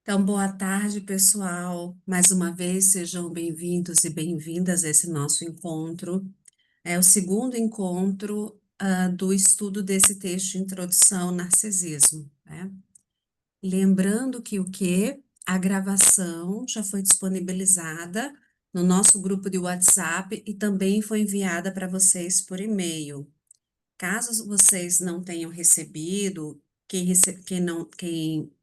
Então, boa tarde, pessoal. Mais uma vez, sejam bem-vindos e bem-vindas a esse nosso encontro. É o segundo encontro, do estudo desse texto, Introdução ao Narcisismo, né? Lembrando que o quê? A gravação já foi disponibilizada no nosso grupo de WhatsApp e também foi enviada para vocês por e-mail. Caso vocês não tenham recebido, quem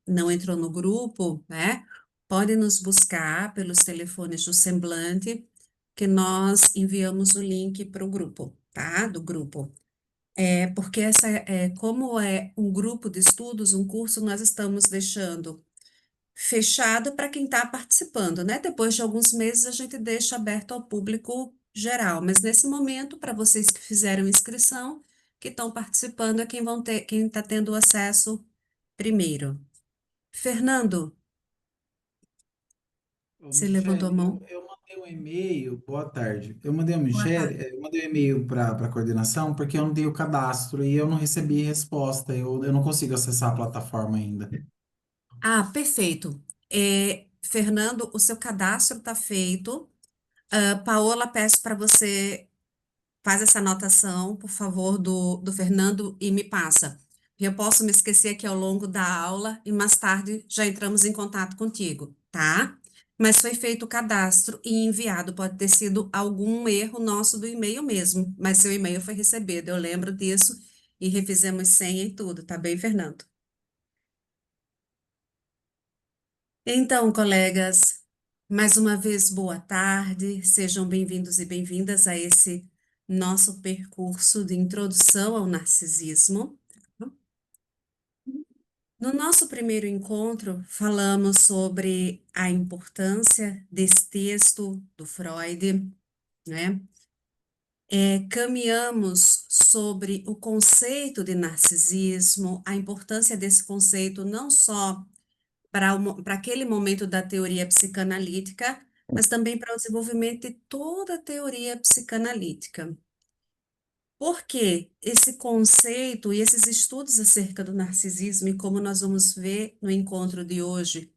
não entrou no grupo, né, pode nos buscar pelos telefones do Semblante, que nós enviamos o link para o grupo, tá? Do grupo. Porque como é um grupo de estudos, um curso, nós estamos deixando fechado para quem está participando, né? Depois de alguns meses a gente deixa aberto ao público geral, mas nesse momento, para vocês que fizeram inscrição, que estão participando, é quem está tendo acesso primeiro. Fernando, Ô, você levantou a Michele, eu, mão? eu mandei um e-mail, boa tarde. Boa tarde. Eu mandei um e-mail para a coordenação porque eu não dei o cadastro e eu não recebi resposta. Eu não consigo acessar a plataforma ainda. Ah, perfeito. Fernando, o seu cadastro está feito. Paola, peço para você. Faz essa anotação, por favor, do Fernando e me passa. Eu posso me esquecer aqui ao longo da aula e mais tarde já entramos em contato contigo, tá? Mas foi feito o cadastro e enviado. Pode ter sido algum erro nosso do e-mail mesmo, mas seu e-mail foi recebido. Eu lembro disso e refizemos senha e tudo, tá bem, Fernando? Então, colegas, mais uma vez, boa tarde. Sejam bem-vindos e bem-vindas a esse nosso percurso de introdução ao narcisismo. No nosso primeiro encontro, falamos sobre a importância desse texto do Freud, né? Caminhamos sobre o conceito de narcisismo, a importância desse conceito não só para aquele momento da teoria psicanalítica, mas também para o desenvolvimento de toda a teoria psicanalítica. Porque esse conceito e esses estudos acerca do narcisismo, e como nós vamos ver no encontro de hoje,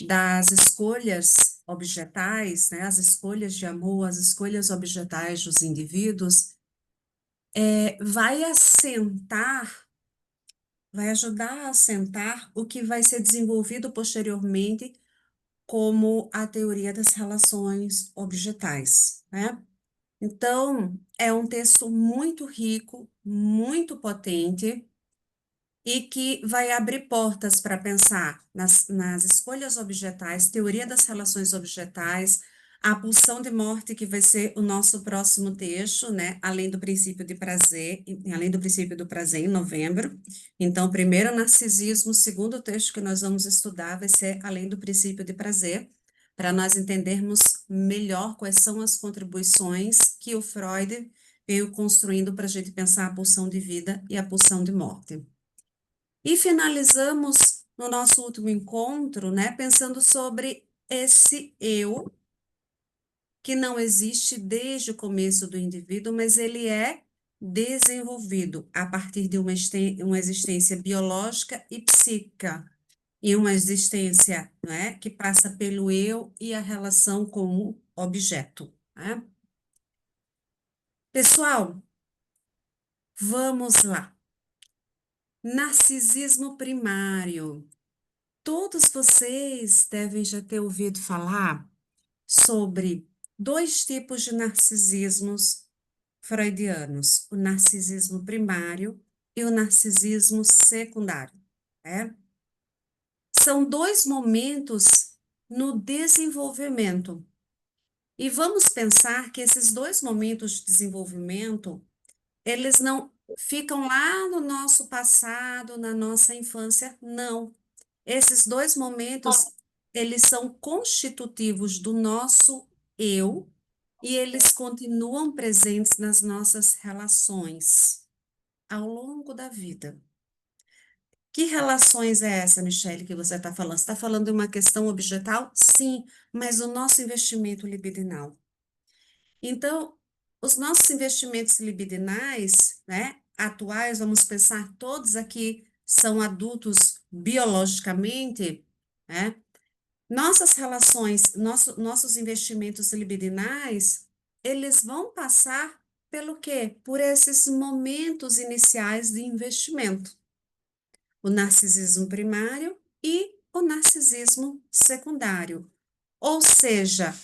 das escolhas objetais, né, as escolhas de amor, as escolhas objetais dos indivíduos, vai assentar, vai ajudar a assentar o que vai ser desenvolvido posteriormente como a teoria das relações objetais, né? Então, é um texto muito rico, muito potente e que vai abrir portas para pensar nas escolhas objetais, teoria das relações objetais, a pulsão de morte, que vai ser o nosso próximo texto, né? Além do princípio do prazer, em novembro. Então, primeiro narcisismo, o segundo texto que nós vamos estudar vai ser além do princípio de prazer, para nós entendermos melhor quais são as contribuições que o Freud veio construindo para a gente pensar a pulsão de vida e a pulsão de morte. E finalizamos no nosso último encontro, né, pensando sobre esse eu que não existe desde o começo do indivíduo, mas ele é desenvolvido a partir de uma existência biológica e psíquica, e uma existência, não é, que passa pelo eu e a relação com o objeto, né? Pessoal, vamos lá. Narcisismo primário. Todos vocês devem já ter ouvido falar sobre dois tipos de narcisismos freudianos: o narcisismo primário e o narcisismo secundário, né? São dois momentos no desenvolvimento. E vamos pensar que esses dois momentos de desenvolvimento, eles não ficam lá no nosso passado, na nossa infância, não. Esses dois momentos, eles são constitutivos do nosso eu e eles continuam presentes nas nossas relações ao longo da vida. Que relações é essa, Michele, que você está falando? Você está falando de uma questão objetal? Sim, mas o nosso investimento libidinal. Então, os nossos investimentos libidinais, né, atuais, vamos pensar, todos aqui são adultos biologicamente, né? Nossas relações, nossos investimentos libidinais, eles vão passar pelo quê? Por esses momentos iniciais de investimento. O narcisismo primário e o narcisismo secundário. Ou seja,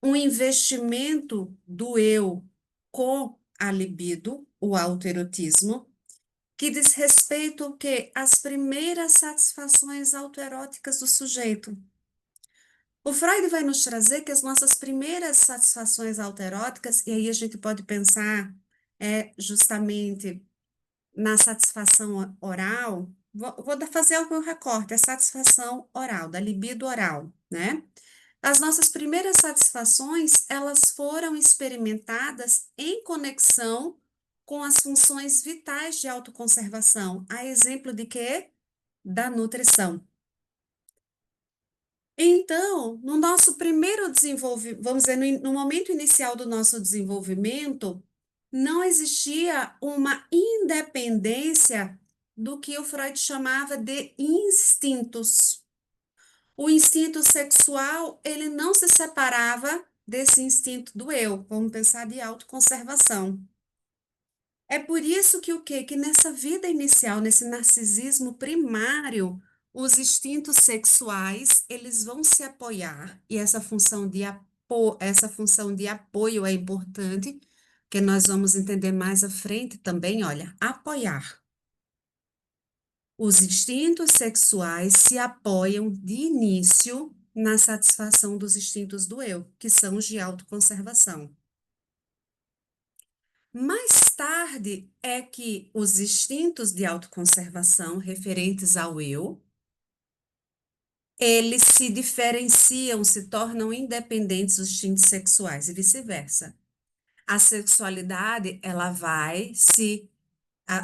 um investimento do eu com a libido, o autoerotismo, que diz respeito ao quê? Às primeiras satisfações autoeróticas do sujeito. O Freud vai nos trazer que as nossas primeiras satisfações autoeróticas, e aí a gente pode pensar justamente na satisfação oral, fazer algum recorte, a satisfação oral, da libido oral, né? As nossas primeiras satisfações, elas foram experimentadas em conexão com as funções vitais de autoconservação. A exemplo de quê? Da nutrição. Então, no nosso primeiro desenvolvimento, vamos dizer, no momento inicial do nosso desenvolvimento, não existia uma independência do que o Freud chamava de instintos. O instinto sexual, ele não se separava desse instinto do eu, vamos pensar de autoconservação. É por isso que o quê? Que nessa vida inicial, nesse narcisismo primário, os instintos sexuais, eles vão se apoiar, e essa função de apoio é importante, que nós vamos entender mais à frente também, olha, apoiar. Os instintos sexuais se apoiam de início na satisfação dos instintos do eu, que são os de autoconservação. Mais tarde é que os instintos de autoconservação referentes ao eu, eles se diferenciam, se tornam independentes dos instintos sexuais e vice-versa. A sexualidade,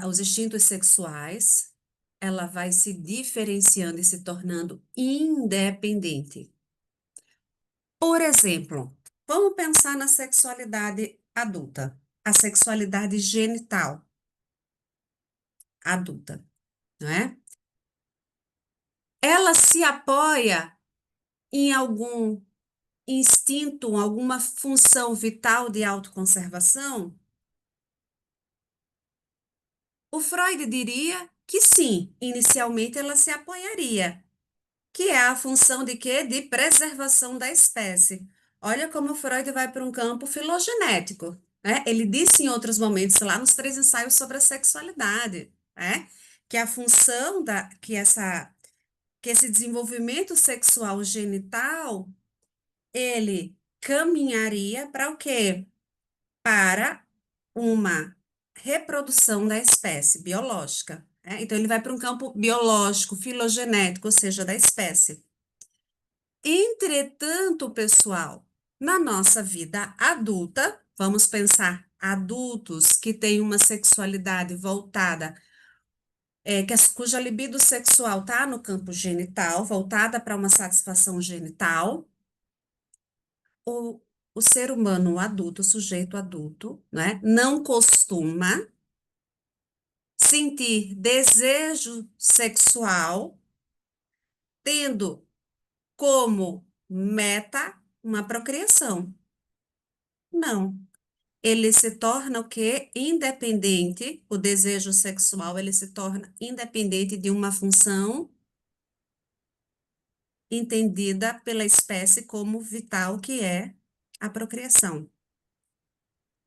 os instintos sexuais, ela vai se diferenciando e se tornando independente. Por exemplo, vamos pensar na sexualidade adulta, a sexualidade genital adulta, não é? Ela se apoia em algum instinto, alguma função vital de autoconservação? O Freud diria que sim, inicialmente ela se apoiaria, que é a função de quê? De preservação da espécie. Olha como o Freud vai para um campo filogenético, né? Ele disse em outros momentos, lá nos 3 ensaios sobre a sexualidade, né? Que a função que esse desenvolvimento sexual genital, ele caminharia para o quê? Para uma reprodução da espécie biológica, né? Então, ele vai para um campo biológico, filogenético, ou seja, da espécie. Entretanto, pessoal, na nossa vida adulta, vamos pensar adultos que têm uma sexualidade voltada, cuja libido sexual está no campo genital, voltada para uma satisfação genital, o ser humano o adulto, o sujeito adulto, né, não costuma sentir desejo sexual, tendo como meta uma procriação. Não. Ele se torna o quê? Independente, o desejo sexual, ele se torna independente de uma função entendida pela espécie como vital, que é a procriação.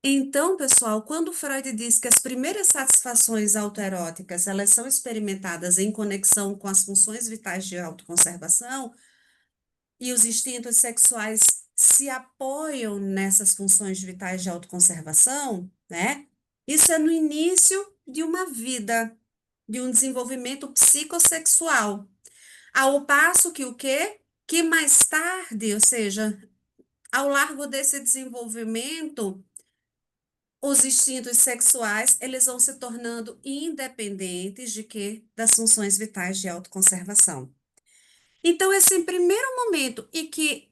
Então, pessoal, quando Freud diz que as primeiras satisfações autoeróticas, elas são experimentadas em conexão com as funções vitais de autoconservação, e os instintos sexuais se apoiam nessas funções vitais de autoconservação, né? Isso é no início de uma vida, de um desenvolvimento psicossexual. Ao passo que o quê? Que mais tarde, ou seja, ao largo desse desenvolvimento, os instintos sexuais, eles vão se tornando independentes de quê? Das funções vitais de autoconservação. Então, esse primeiro momento em que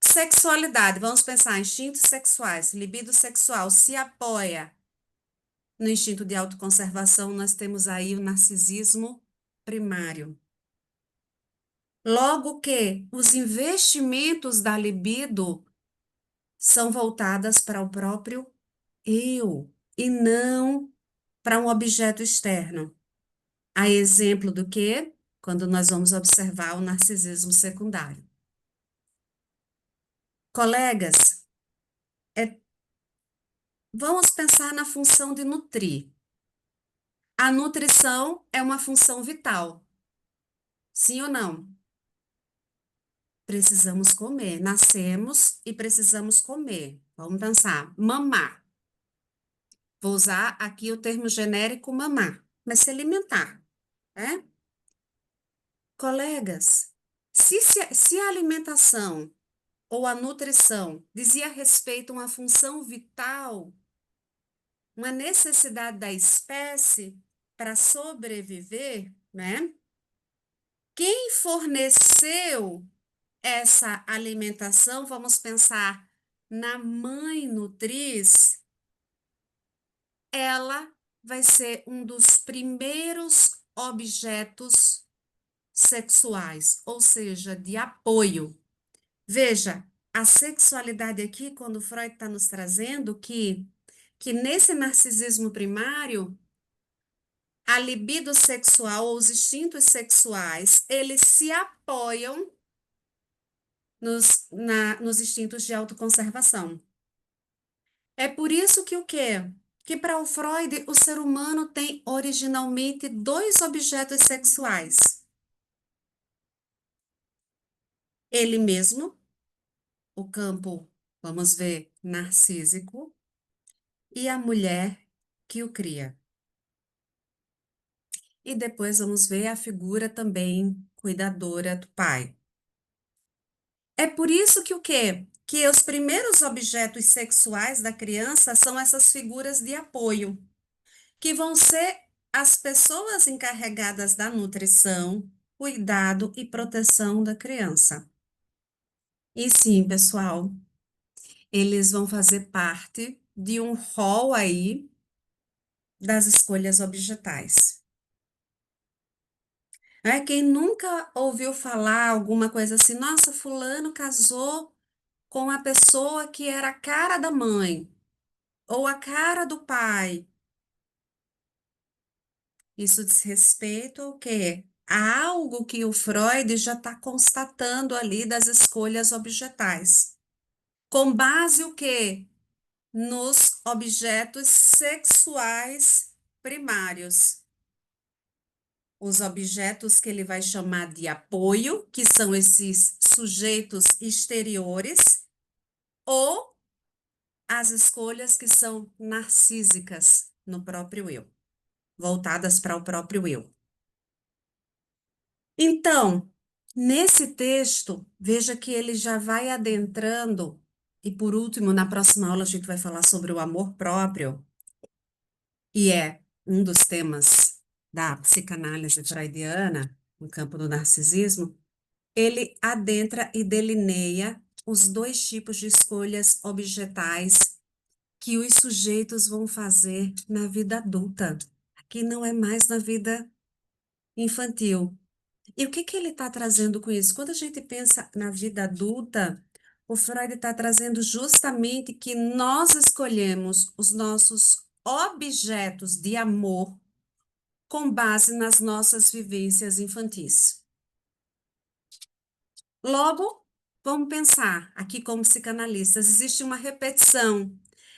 sexualidade, vamos pensar, instintos sexuais, libido sexual se apoia no instinto de autoconservação, nós temos aí o narcisismo primário. Logo que os investimentos da libido são voltadas para o próprio eu e não para um objeto externo. A exemplo do que? Quando nós vamos observar o narcisismo secundário. Colegas, é, vamos pensar na função de nutrir. A nutrição é uma função vital, sim ou não? Precisamos comer, nascemos e precisamos comer. Vamos pensar, mamar. Vou usar aqui o termo genérico mamar, mas se alimentar, né? Colegas, se a alimentação ou a nutrição dizia respeito a uma função vital, uma necessidade da espécie para sobreviver, né? Quem forneceu essa alimentação, vamos pensar na mãe nutriz, ela vai ser um dos primeiros objetos sexuais, ou seja, de apoio. Veja, a sexualidade aqui, quando Freud está nos trazendo que nesse narcisismo primário, a libido sexual ou os instintos sexuais, eles se apoiam nos instintos de autoconservação. É por isso que o quê? Que para o Freud, o ser humano tem originalmente dois objetos sexuais. Ele mesmo, o campo, vamos ver, narcísico, e a mulher que o cria. E depois vamos ver a figura também cuidadora do pai. É por isso que o quê? Que os primeiros objetos sexuais da criança são essas figuras de apoio, que vão ser as pessoas encarregadas da nutrição, cuidado e proteção da criança. E sim, pessoal, eles vão fazer parte de um rol aí das escolhas objetais. Quem nunca ouviu falar alguma coisa assim, nossa, fulano casou com a pessoa que era a cara da mãe ou a cara do pai. Isso diz respeito ao quê? A algo que o Freud já está constatando ali das escolhas objetais. Com base o quê? Nos objetos sexuais primários. Os objetos que ele vai chamar de apoio, que são esses sujeitos exteriores, ou as escolhas que são narcísicas no próprio eu, voltadas para o próprio eu. Então, nesse texto, veja que ele já vai adentrando, e por último, na próxima aula, a gente vai falar sobre o amor próprio, e é um dos temas da psicanálise freudiana, no campo do narcisismo. Ele adentra e delineia os dois tipos de escolhas objetais que os sujeitos vão fazer na vida adulta, que não é mais na vida infantil. E o que que ele está trazendo com isso? Quando a gente pensa na vida adulta, o Freud está trazendo justamente que nós escolhemos os nossos objetos de amor com base nas nossas vivências infantis. Logo, vamos pensar, aqui como psicanalistas, existe uma repetição.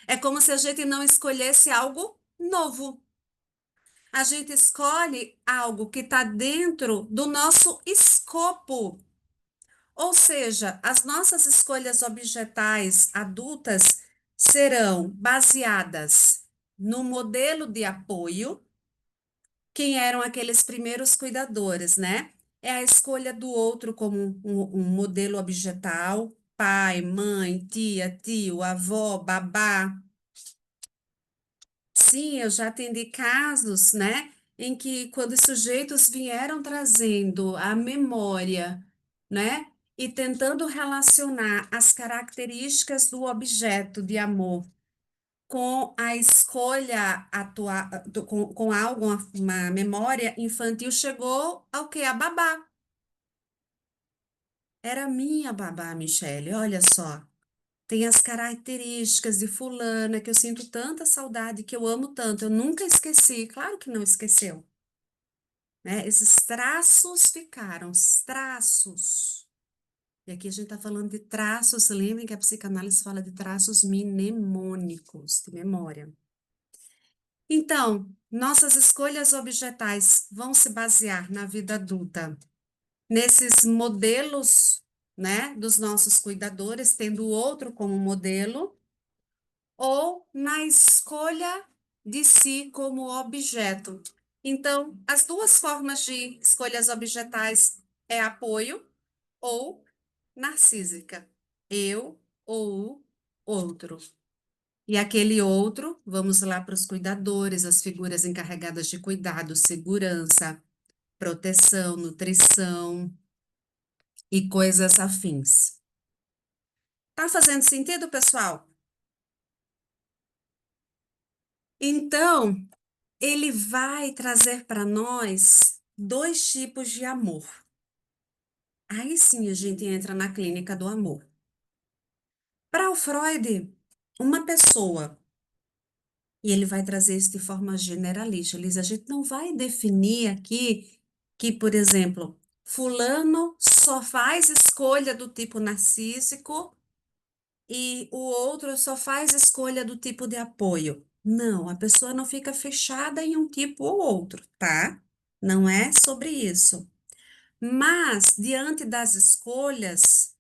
É como se a gente não escolhesse algo novo. A gente escolhe algo que está dentro do nosso escopo. Ou seja, as nossas escolhas objetais adultas serão baseadas no modelo de apoio. Quem eram aqueles primeiros cuidadores, né? É a escolha do outro como um modelo objetal, pai, mãe, tia, tio, avó, babá. Sim, eu já atendi casos, né, em que quando os sujeitos vieram trazendo a memória, né, e tentando relacionar as características do objeto de amor com a escolha atual, com algo, uma memória infantil, chegou ao que? A babá. Era minha babá, Michele, olha só. Tem as características de fulana que eu sinto tanta saudade, que eu amo tanto. Eu nunca esqueci, claro que não esqueceu, né? Esses traços ficaram, os traços. E aqui a gente está falando de traços, lembrem que a psicanálise fala de traços mnemônicos, de memória. Então, nossas escolhas objetais vão se basear na vida adulta nesses modelos, né, dos nossos cuidadores, tendo o outro como modelo, ou na escolha de si como objeto. Então, as duas formas de escolhas objetais é apoio ou narcísica. Eu ou outro. E aquele outro, vamos lá para os cuidadores, as figuras encarregadas de cuidado, segurança, proteção, nutrição e coisas afins. Tá fazendo sentido, pessoal? Então, ele vai trazer para nós dois tipos de amor. Aí sim a gente entra na clínica do amor. Para o Freud, uma pessoa, e ele vai trazer isso de forma generalista, Liz, a gente não vai definir aqui que, por exemplo, fulano só faz escolha do tipo narcísico e o outro só faz escolha do tipo de apoio. Não, a pessoa não fica fechada em um tipo ou outro, tá? Não é sobre isso. Mas, diante das escolhas,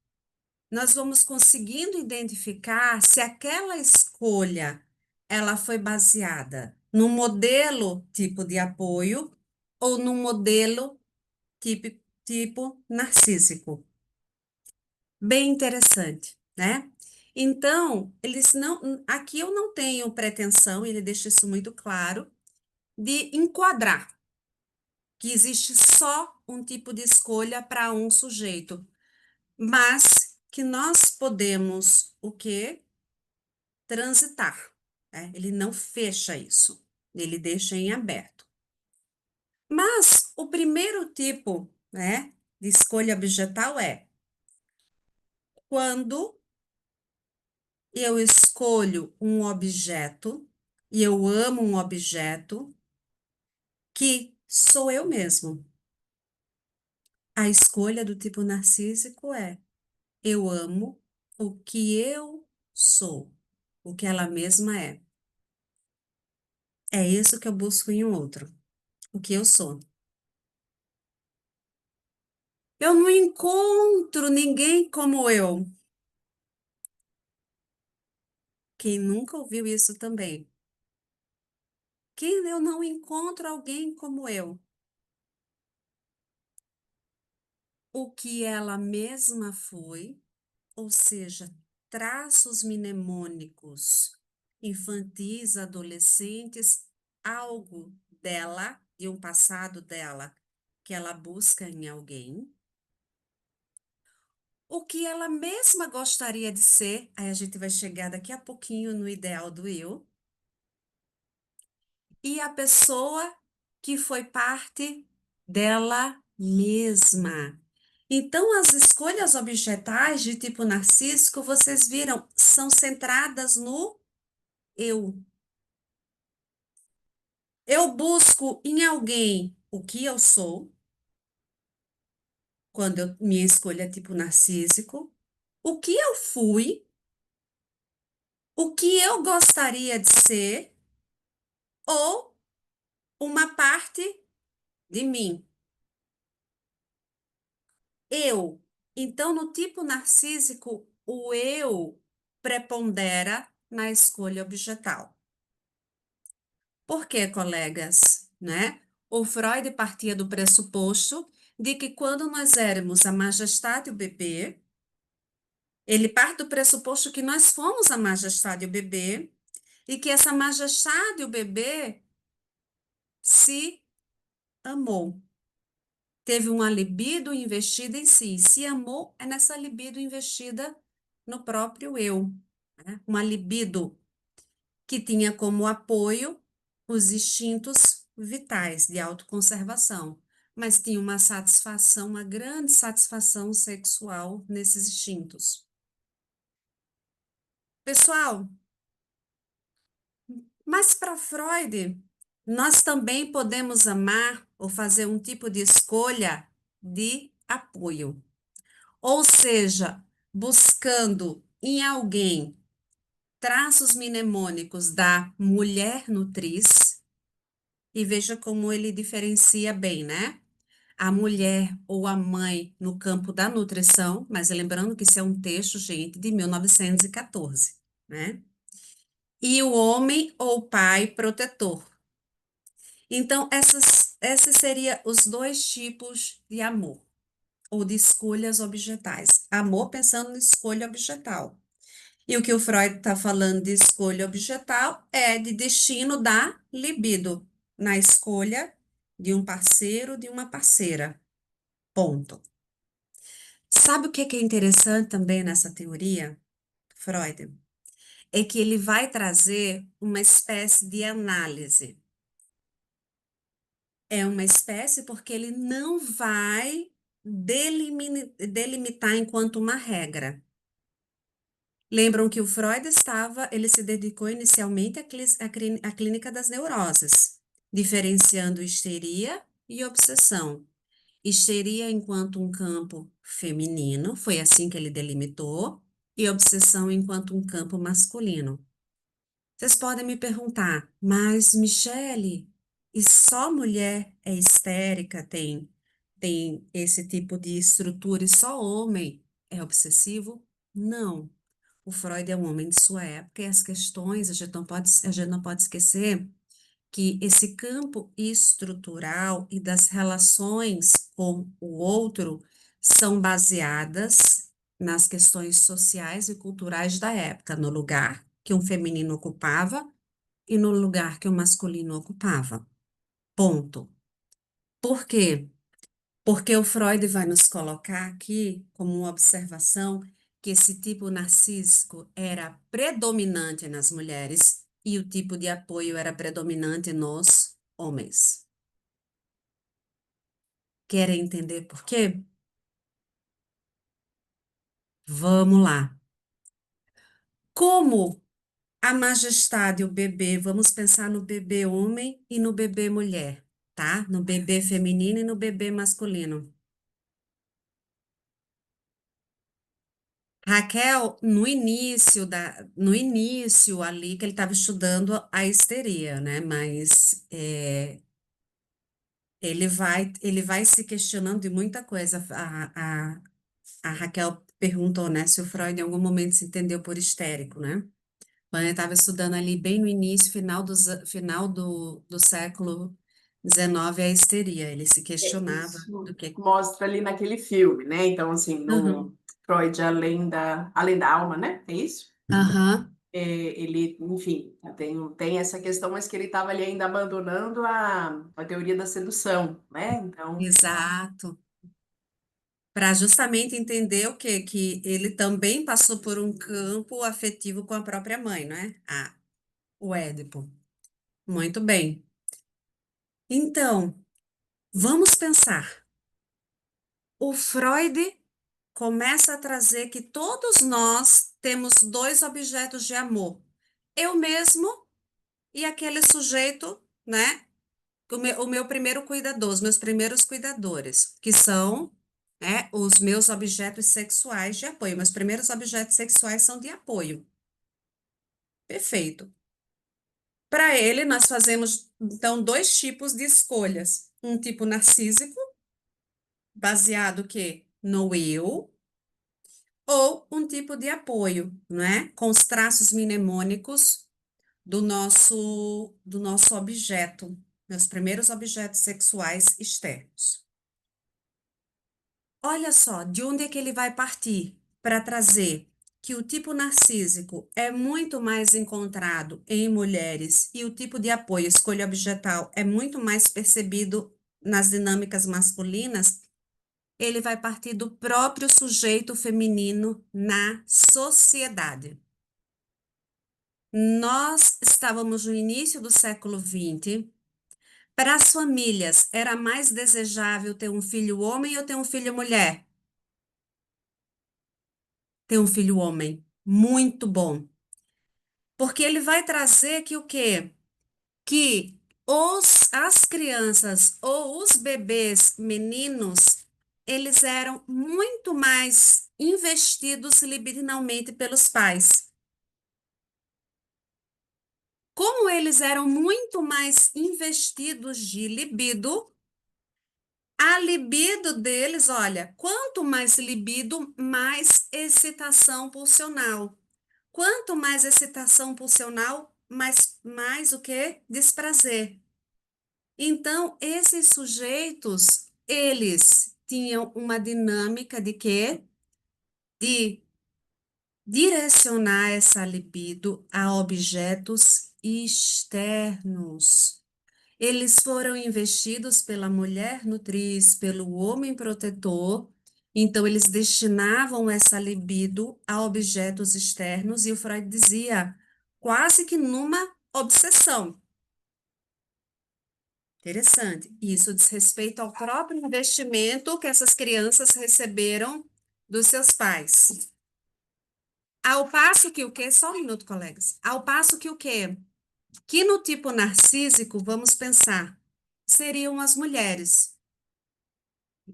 nós vamos conseguindo identificar se aquela escolha ela foi baseada no modelo tipo de apoio ou no modelo tipo, tipo narcísico. Bem interessante, né? Então, eles não, aqui eu não tenho pretensão, ele deixa isso muito claro, de enquadrar que existe só um tipo de escolha para um sujeito, mas que nós podemos o quê? Transitar, né? Ele não fecha isso, ele deixa em aberto. Mas o primeiro tipo, né, de escolha objetal é quando eu escolho um objeto e eu amo um objeto que sou eu mesmo. A escolha do tipo narcísico é eu amo o que eu sou, o que ela mesma é. É isso que eu busco em um outro, o que eu sou. Eu não encontro ninguém como eu. Quem nunca ouviu isso também? Quem eu não encontro alguém como eu? O que ela mesma foi, ou seja, traços mnemônicos infantis, adolescentes, algo dela, de um passado dela, que ela busca em alguém. O que ela mesma gostaria de ser, aí a gente vai chegar daqui a pouquinho no ideal do eu, e a pessoa que foi parte dela mesma. Então, as escolhas objetais de tipo narcísico, vocês viram, são centradas no eu. Eu busco em alguém o que eu sou, quando minha escolha é tipo narcísico, o que eu fui, o que eu gostaria de ser, ou uma parte de mim. Eu. Então, no tipo narcísico, o eu prepondera na escolha objetal. Por quê, colegas? Né? O Freud partia do pressuposto de que quando nós éramos a majestade e o bebê, ele parte do pressuposto que nós fomos a majestade e o bebê, e que essa majestade e o bebê se amou. Teve uma libido investida em si. Se amou, é nessa libido investida no próprio eu. Né? Uma libido que tinha como apoio os instintos vitais de autoconservação. mas tinha uma satisfação, uma grande satisfação sexual nesses instintos. Pessoal, mas para Freud, nós também podemos amar ou fazer um tipo de escolha de apoio. Ou seja, buscando em alguém traços mnemônicos da mulher nutriz, e veja como ele diferencia bem, né? A mulher ou a mãe no campo da nutrição, mas lembrando que isso é um texto, gente, de 1914, né? E o homem ou pai protetor. Então, esses seriam os dois tipos de amor, ou de escolhas objetais. Amor pensando em escolha objetal. E o que o Freud está falando de escolha objetal é de destino da libido, na escolha de um parceiro, de uma parceira. Ponto. Sabe o que é interessante também nessa teoria, Freud? É que ele vai trazer uma espécie de análise. É uma espécie porque ele não vai delimitar enquanto uma regra. Lembram que o Freud ele se dedicou inicialmente à clínica das neuroses, diferenciando histeria e obsessão. Histeria enquanto um campo feminino, foi assim que ele delimitou, e obsessão enquanto um campo masculino. Vocês podem me perguntar, mas Michele, e só mulher é histérica, tem esse tipo de estrutura, e só homem é obsessivo? Não. O Freud é um homem de sua época e as questões, a gente não pode esquecer que esse campo estrutural e das relações com o outro são baseadas nas questões sociais e culturais da época, no lugar que um feminino ocupava e no lugar que o masculino ocupava. Ponto. Por quê? Porque o Freud vai nos colocar aqui como uma observação que esse tipo narcísico era predominante nas mulheres e o tipo de apoio era predominante nos homens. Querem entender por quê? Vamos lá. Como a majestade, o bebê, vamos pensar no bebê homem e no bebê mulher, tá? No bebê feminino e no bebê masculino. Raquel, no início ali que ele estava estudando a histeria, né? Mas ele vai se questionando de muita coisa. A Raquel perguntou, né, se o Freud em algum momento se entendeu por histérico, né? Quando ele estava estudando ali bem no início, final do século XIX, a histeria. Ele se questionava do Isso que. mostra ali naquele filme, né? Então, assim, no Aham, Freud, além da alma, né? É isso? aham, É, ele, enfim, tem essa questão, mas que ele estava ali ainda abandonando a teoria da sedução, né? Então, exato. Para justamente entender o quê? Que ele também passou por um campo afetivo com a própria mãe, não é? Ah, o Édipo. Muito bem. Então, vamos pensar. O Freud começa a trazer que todos nós temos dois objetos de amor. Eu mesmo e aquele sujeito, né? O meu primeiro cuidador, os meus primeiros cuidadores, que são, né, os meus objetos sexuais de apoio. Meus primeiros objetos sexuais são de apoio. Perfeito. Para ele, nós fazemos, então, dois tipos de escolhas. Um tipo narcísico, baseado que no eu, ou um tipo de apoio, não é? Com os traços mnemônicos do nosso objeto, meus primeiros objetos sexuais externos. Olha só, de onde é que ele vai partir para trazer que o tipo narcísico é muito mais encontrado em mulheres e o tipo de apoio, escolha objetal, é muito mais percebido nas dinâmicas masculinas. Ele vai partir do próprio sujeito feminino na sociedade. Nós estávamos no início do século XX, Para as famílias, era mais desejável ter um filho homem ou ter um filho mulher? Ter um filho homem. Muito bom. Porque ele vai trazer que o quê? Que as crianças ou os bebês meninos, eles eram muito mais investidos libidinalmente pelos pais. Como eles eram muito mais investidos de libido, a libido deles, olha, quanto mais libido, mais excitação pulsional. Quanto mais excitação pulsional, mais o quê? Desprazer. Então, esses sujeitos, eles tinham uma dinâmica de quê? De direcionar essa libido a objetos externos. Eles foram investidos pela mulher nutriz, pelo homem protetor, então eles destinavam essa libido a objetos externos, e o Freud dizia quase que numa obsessão. Interessante. Isso diz respeito ao próprio investimento que essas crianças receberam dos seus pais. Ao passo que o quê? Só um minuto, colegas. Ao passo que o quê? Que no tipo narcísico, vamos pensar, seriam as mulheres.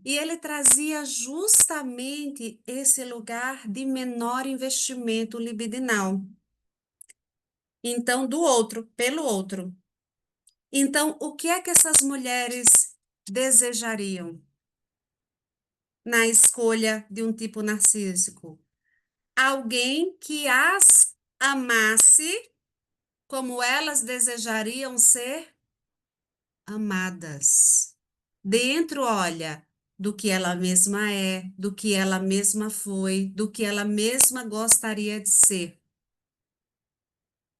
E ele trazia justamente esse lugar de menor investimento libidinal. Então, do outro, pelo outro. Então, o que é que essas mulheres desejariam na escolha de um tipo narcísico? Alguém que as amasse como elas desejariam ser amadas. Dentro, olha, do que ela mesma é, do que ela mesma foi, do que ela mesma gostaria de ser.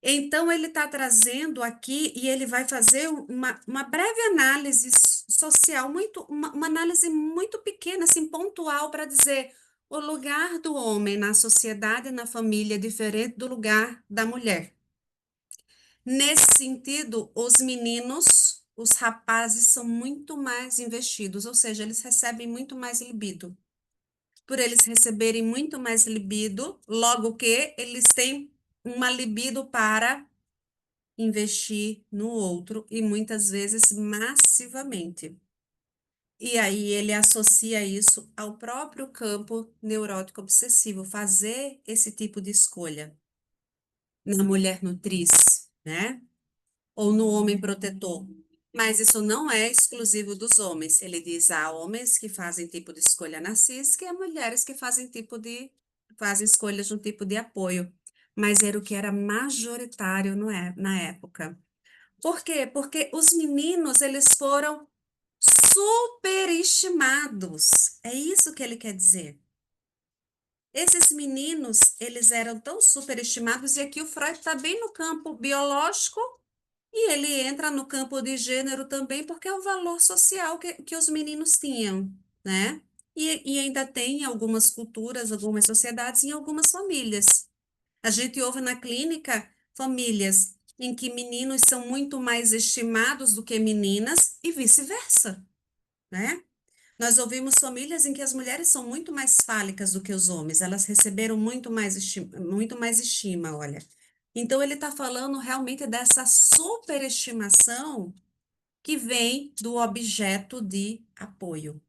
Então, ele está trazendo aqui e ele vai fazer uma breve análise social, uma análise muito pequena, assim, pontual, para dizer o lugar do homem na sociedade e na família é diferente do lugar da mulher. Nesse sentido, os meninos, os rapazes são muito mais investidos, ou seja, eles recebem muito mais libido. Por eles receberem muito mais libido, logo que eles têm uma libido para investir no outro e muitas vezes massivamente. E aí ele associa isso ao próprio campo neurótico obsessivo, fazer esse tipo de escolha na mulher nutriz, né? Ou no homem protetor. Mas isso não é exclusivo dos homens. Ele diz há homens que fazem tipo de escolha narcísica e há mulheres que fazem escolhas de um tipo de apoio. Mas era o que era majoritário na época. Por quê? Porque os meninos, eles foram superestimados. É isso que ele quer dizer. Esses meninos, eles eram tão superestimados, e aqui o Freud está bem no campo biológico, e ele entra no campo de gênero também, porque é o valor social que os meninos tinham, né? E ainda tem em algumas culturas, algumas sociedades, em algumas famílias. A gente ouve na clínica famílias em que meninos são muito mais estimados do que meninas e vice-versa, né? Nós ouvimos famílias em que as mulheres são muito mais fálicas do que os homens, elas receberam muito mais estima, olha. Então, ele está falando realmente dessa superestimação que vem do objeto de apoio.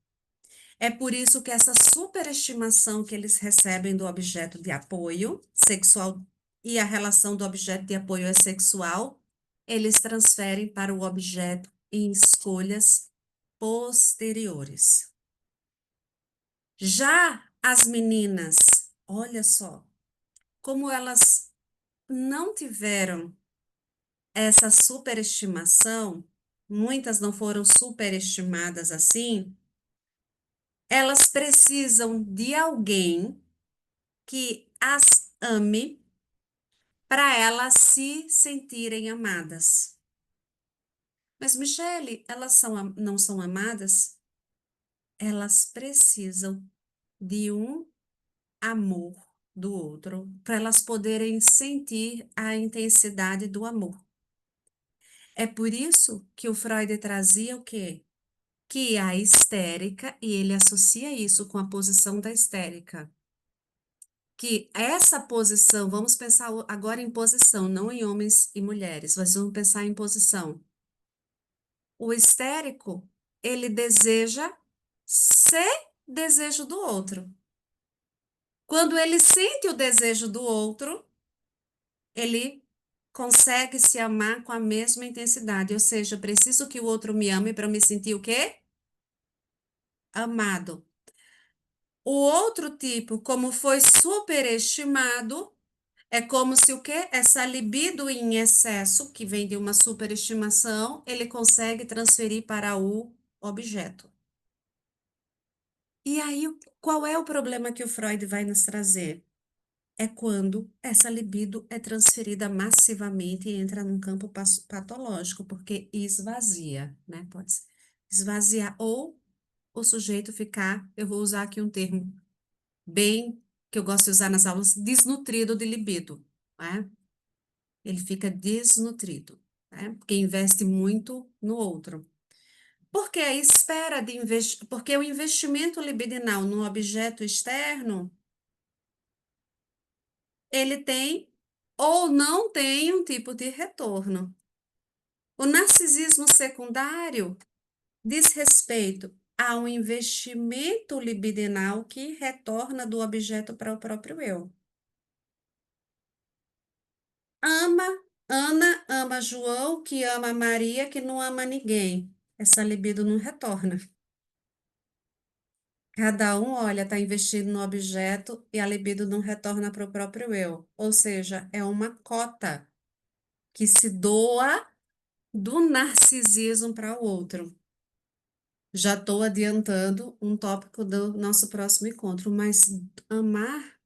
É por isso que essa superestimação que eles recebem do objeto de apoio sexual, e a relação do objeto de apoio é sexual, eles transferem para o objeto em escolhas posteriores. Já as meninas, olha só, como elas não tiveram essa superestimação, muitas não foram superestimadas assim, elas precisam de alguém que as ame para elas se sentirem amadas. Mas, Michele, não são amadas? Elas precisam de um amor do outro para elas poderem sentir a intensidade do amor. É por isso que o Freud trazia o quê? Que a histérica, e ele associa isso com a posição da histérica. Que essa posição, vamos pensar agora em posição, não em homens e mulheres, mas vamos pensar em posição. O histérico, ele deseja ser desejo do outro. Quando ele sente o desejo do outro, ele consegue se amar com a mesma intensidade. Ou seja, eu preciso que o outro me ame para me sentir o quê? Amado. O outro tipo, como foi superestimado, é como se o quê? Essa libido em excesso, que vem de uma superestimação, ele consegue transferir para o objeto. E aí, qual é o problema que o Freud vai nos trazer? É quando essa libido é transferida massivamente e entra num campo patológico, porque esvazia, né? Pode ser esvaziar ou o sujeito ficar, eu vou usar aqui um termo bem que eu gosto de usar nas aulas, desnutrido de libido, né? Ele fica desnutrido, né? Porque investe muito no outro. Porque a espera de porque o investimento libidinal no objeto externo, ele tem ou não tem um tipo de retorno. O narcisismo secundário diz respeito a um investimento libidinal que retorna do objeto para o próprio eu. Ana ama João, que ama Maria, que não ama ninguém. Essa libido não retorna. Cada um, olha, está investindo no objeto e a libido não retorna para o próprio eu. Ou seja, é uma cota que se doa do narcisismo para o outro. Já estou adiantando um tópico do nosso próximo encontro, mas amar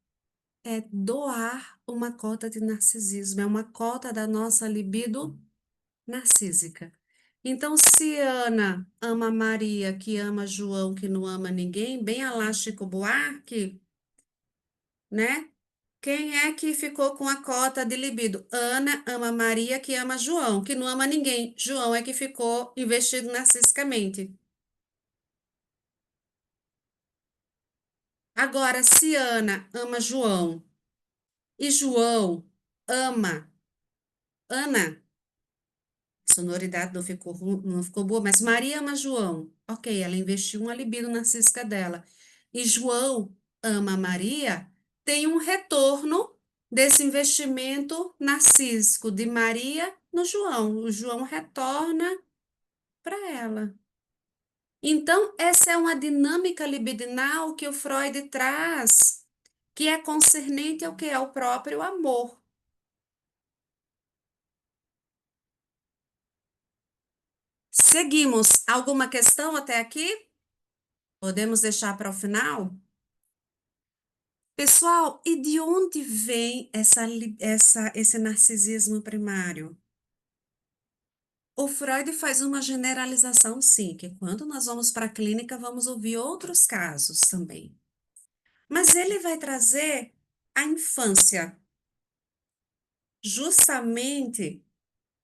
é doar uma cota de narcisismo, é uma cota da nossa libido narcísica. Então, se Ana ama Maria, que ama João, que não ama ninguém, bem a lá Chico Buarque, né? Quem é que ficou com a cota de libido? Ana ama Maria, que ama João, que não ama ninguém. João é que ficou investido narcisicamente. Agora, se Ana ama João e João ama Ana, a sonoridade não ficou boa, mas Maria ama João. Ok, ela investiu uma libido narcísica dela. E João ama Maria, tem um retorno desse investimento narcísico de Maria no João. O João retorna para ela. Então, essa é uma dinâmica libidinal que o Freud traz, que é concernente ao que é o próprio amor. Seguimos. Alguma questão até aqui? Podemos deixar para o final? Pessoal, e de onde vem esse narcisismo primário? O Freud faz uma generalização, sim, que quando nós vamos para a clínica, vamos ouvir outros casos também. Mas ele vai trazer a infância, justamente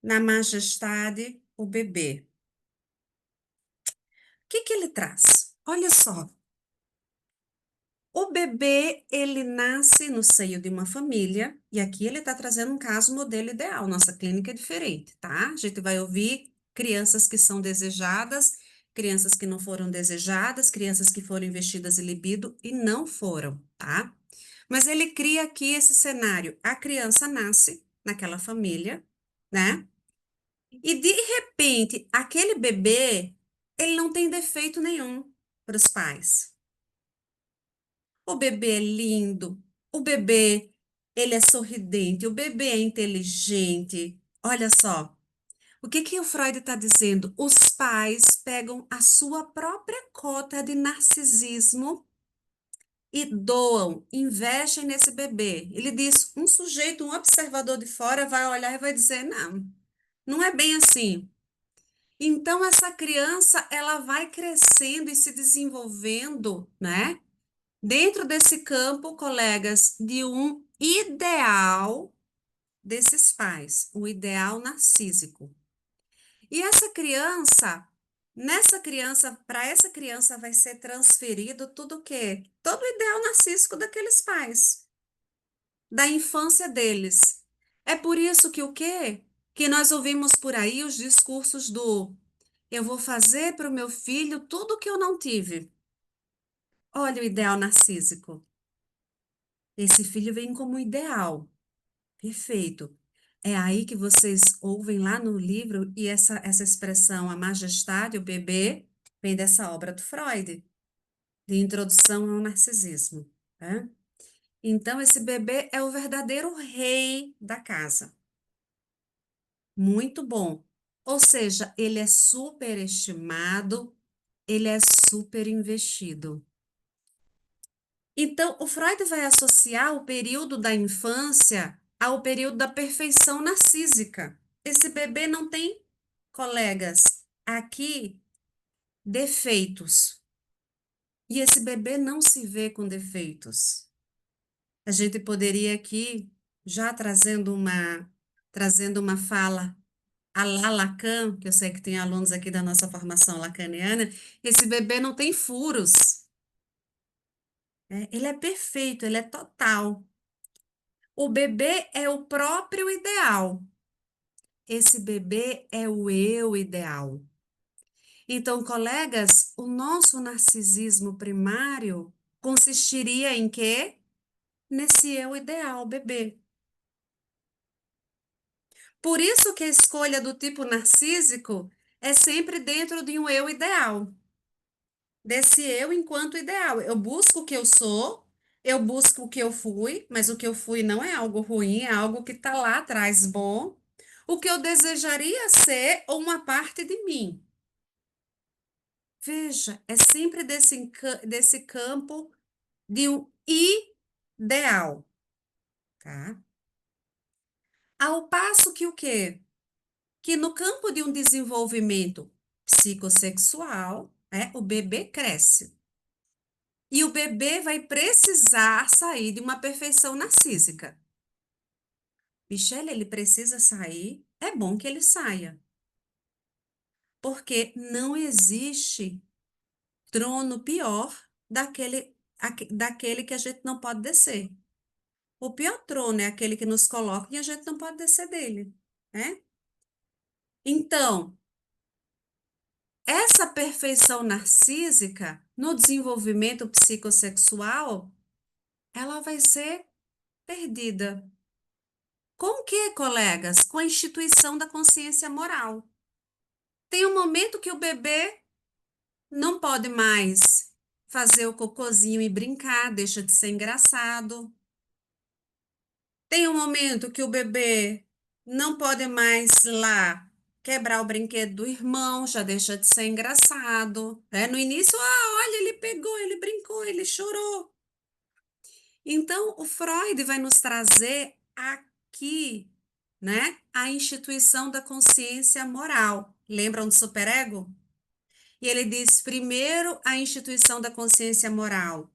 na majestade, o bebê. O que que ele traz? Olha só. O bebê, ele nasce no seio de uma família, e aqui ele está trazendo um caso modelo ideal. Nossa clínica é diferente, tá? A gente vai ouvir crianças que são desejadas, crianças que não foram desejadas, crianças que foram investidas em libido e não foram, tá? Mas ele cria aqui esse cenário. A criança nasce naquela família, né? E de repente, aquele bebê, ele não tem defeito nenhum para os pais. O bebê é lindo, o bebê, ele é sorridente, o bebê é inteligente. Olha só, o que que o Freud está dizendo? Os pais pegam a sua própria cota de narcisismo e doam, investem nesse bebê. Ele diz, um sujeito, um observador de fora vai olhar e vai dizer, não, não é bem assim. Então, essa criança, ela vai crescendo e se desenvolvendo, né? Dentro desse campo, colegas, de um ideal desses pais, o ideal narcísico. E para essa criança vai ser transferido tudo o quê? Todo o ideal narcísico daqueles pais, da infância deles. É por isso que o quê? Que nós ouvimos por aí os discursos do eu vou fazer para o meu filho tudo o que eu não tive. Olha o ideal narcísico. Esse filho vem como ideal. Perfeito. É aí que vocês ouvem lá no livro, e essa expressão, a majestade, o bebê, vem dessa obra do Freud, de Introdução ao Narcisismo. Tá? Então, esse bebê é o verdadeiro rei da casa. Muito bom. Ou seja, ele é superestimado, ele é superinvestido. Então, o Freud vai associar o período da infância ao período da perfeição narcísica. Esse bebê não tem, colegas, aqui defeitos. E esse bebê não se vê com defeitos. A gente poderia aqui, já trazendo uma fala a lá Lacan, que eu sei que tem alunos aqui da nossa formação lacaniana, esse bebê não tem furos. Ele é perfeito, ele é total. O bebê é o próprio ideal. Esse bebê é o eu ideal. Então, colegas, o nosso narcisismo primário consistiria em quê? Nesse eu ideal, bebê. Por isso que a escolha do tipo narcísico é sempre dentro de um eu ideal. Desse eu enquanto ideal. Eu busco o que eu sou, eu busco o que eu fui, mas o que eu fui não é algo ruim, é algo que está lá atrás bom. O que eu desejaria ser ou uma parte de mim. Veja, é sempre desse campo de um ideal, tá? Ao passo que o quê? Que no campo de um desenvolvimento psicossexual, o bebê cresce. E o bebê vai precisar sair de uma perfeição narcísica. Michele, ele precisa sair, é bom que ele saia. Porque não existe trono pior daquele que a gente não pode descer. O pior trono é aquele que nos coloca e a gente não pode descer dele, né? Então, essa perfeição narcísica no desenvolvimento psicossexual, ela vai ser perdida. Com o que, colegas? Com a instituição da consciência moral. Tem um momento que o bebê não pode mais fazer o cocôzinho e brincar, deixa de ser engraçado. Tem um momento que o bebê não pode mais lá quebrar o brinquedo do irmão, já deixa de ser engraçado. No início, olha, ele pegou, ele brincou, ele chorou. Então, o Freud vai nos trazer aqui, né, a instituição da consciência moral. Lembram do superego? E ele diz, primeiro, a instituição da consciência moral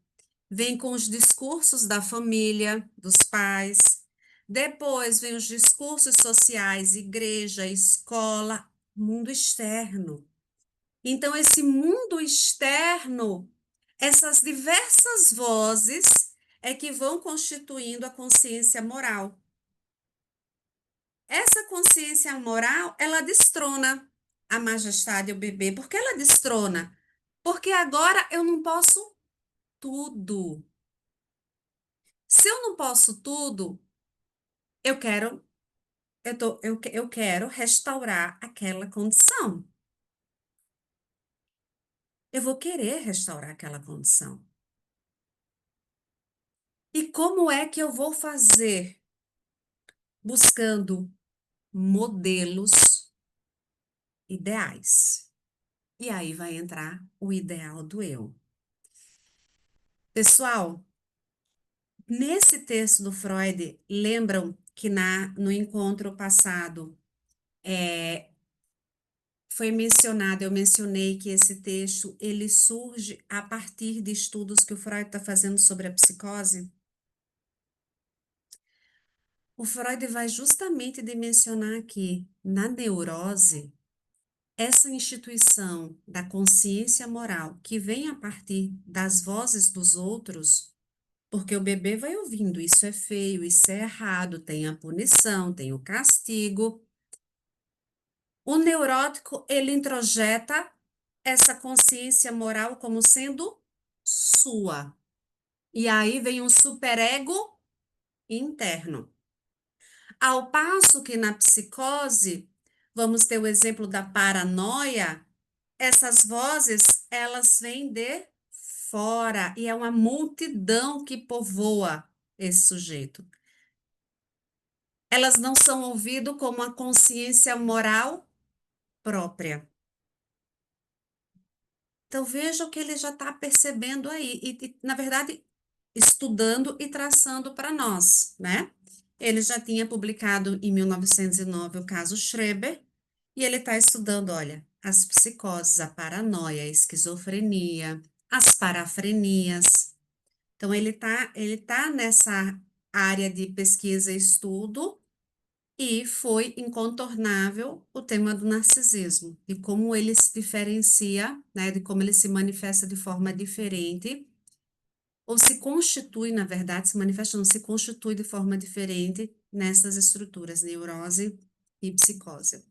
vem com os discursos da família, dos pais. Depois vem os discursos sociais, igreja, escola, mundo externo. Então, esse mundo externo, essas diversas vozes é que vão constituindo a consciência moral. Essa consciência moral, ela destrona a majestade e o bebê. Por que ela destrona? Porque agora eu não posso tudo. Se eu não posso tudo, eu quero restaurar aquela condição. Eu vou querer restaurar aquela condição. E como é que eu vou fazer? Buscando modelos ideais. E aí vai entrar o ideal do eu. Pessoal, nesse texto do Freud, lembram que no encontro passado foi mencionado, eu mencionei que esse texto ele surge a partir de estudos que o Freud está fazendo sobre a psicose? O Freud vai justamente dimensionar aqui, na neurose, essa instituição da consciência moral que vem a partir das vozes dos outros, porque o bebê vai ouvindo, isso é feio, isso é errado, tem a punição, tem o castigo. O neurótico, ele introjeta essa consciência moral como sendo sua. E aí vem um superego interno. Ao passo que na psicose, vamos ter o exemplo da paranoia, essas vozes, elas vêm de fora e é uma multidão que povoa esse sujeito. Elas não são ouvidas como a consciência moral própria. Então veja o que ele já está percebendo aí e, na verdade, estudando e traçando para nós, né? Ele já tinha publicado em 1909 o caso Schreber e ele está estudando, olha, as psicoses, a paranoia, a esquizofrenia, as parafrenias. Então ele tá nessa área de pesquisa e estudo e foi incontornável o tema do narcisismo e como ele se diferencia, né, de como ele se manifesta de forma diferente ou se constitui, na verdade, se manifesta, não se constitui de forma diferente nessas estruturas, neurose e psicose.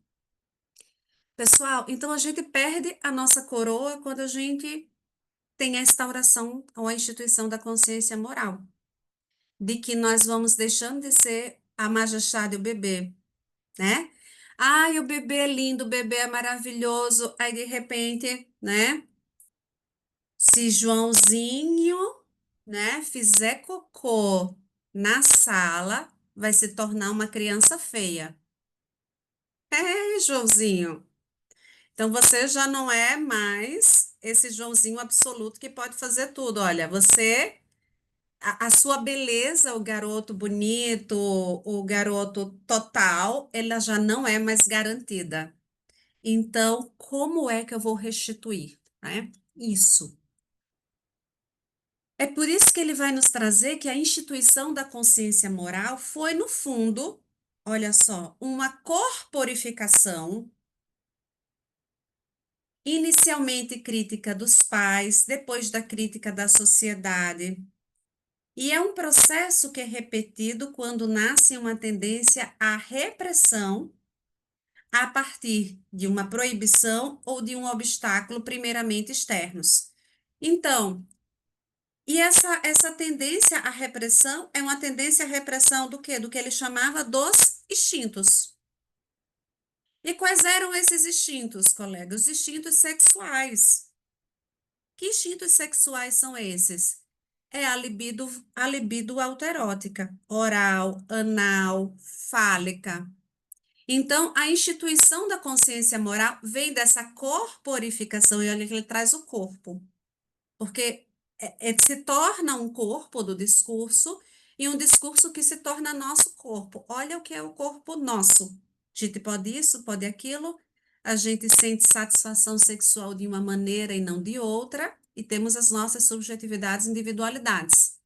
Pessoal, então a gente perde a nossa coroa quando a gente tem a instauração ou a instituição da consciência moral, de que nós vamos deixando de ser a majestade e o bebê, né? Ai, o bebê é lindo, o bebê é maravilhoso, aí de repente, né? Se Joãozinho, né, fizer cocô na sala, vai se tornar uma criança feia. É, Joãozinho. Então você já não é mais esse Joãozinho absoluto que pode fazer tudo. Olha, você, a sua beleza, o garoto bonito, o garoto total, ela já não é mais garantida. Então, como é que eu vou restituir, né? Isso. É por isso que ele vai nos trazer que a instituição da consciência moral foi, no fundo, olha só, uma corporificação, inicialmente crítica dos pais, depois da crítica da sociedade. E é um processo que é repetido quando nasce uma tendência à repressão a partir de uma proibição ou de um obstáculo primeiramente externos. Então, e essa tendência à repressão é uma tendência à repressão do quê? Do que ele chamava dos instintos. E quais eram esses instintos, colegas? Os instintos sexuais. Que instintos sexuais são esses? É a libido autoerótica, oral, anal, fálica. Então, a instituição da consciência moral vem dessa corporificação, e olha que ele traz o corpo. Porque se torna um corpo do discurso e um discurso que se torna nosso corpo. Olha o que é o corpo nosso. A gente pode isso, pode aquilo, a gente sente satisfação sexual de uma maneira e não de outra, e temos as nossas subjetividades e individualidades.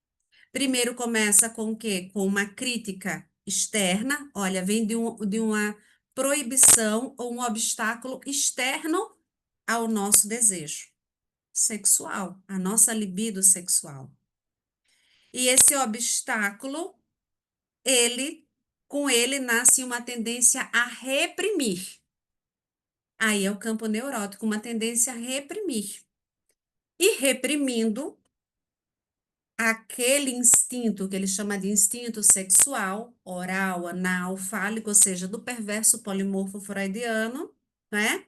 Primeiro começa com o quê? Com uma crítica externa, olha, vem de uma proibição ou um obstáculo externo ao nosso desejo sexual, a nossa libido sexual. E esse obstáculo, com ele nasce uma tendência a reprimir. Aí é o campo neurótico, uma tendência a reprimir. E reprimindo aquele instinto que ele chama de instinto sexual, oral, anal, fálico, ou seja, do perverso polimorfo freudiano, né?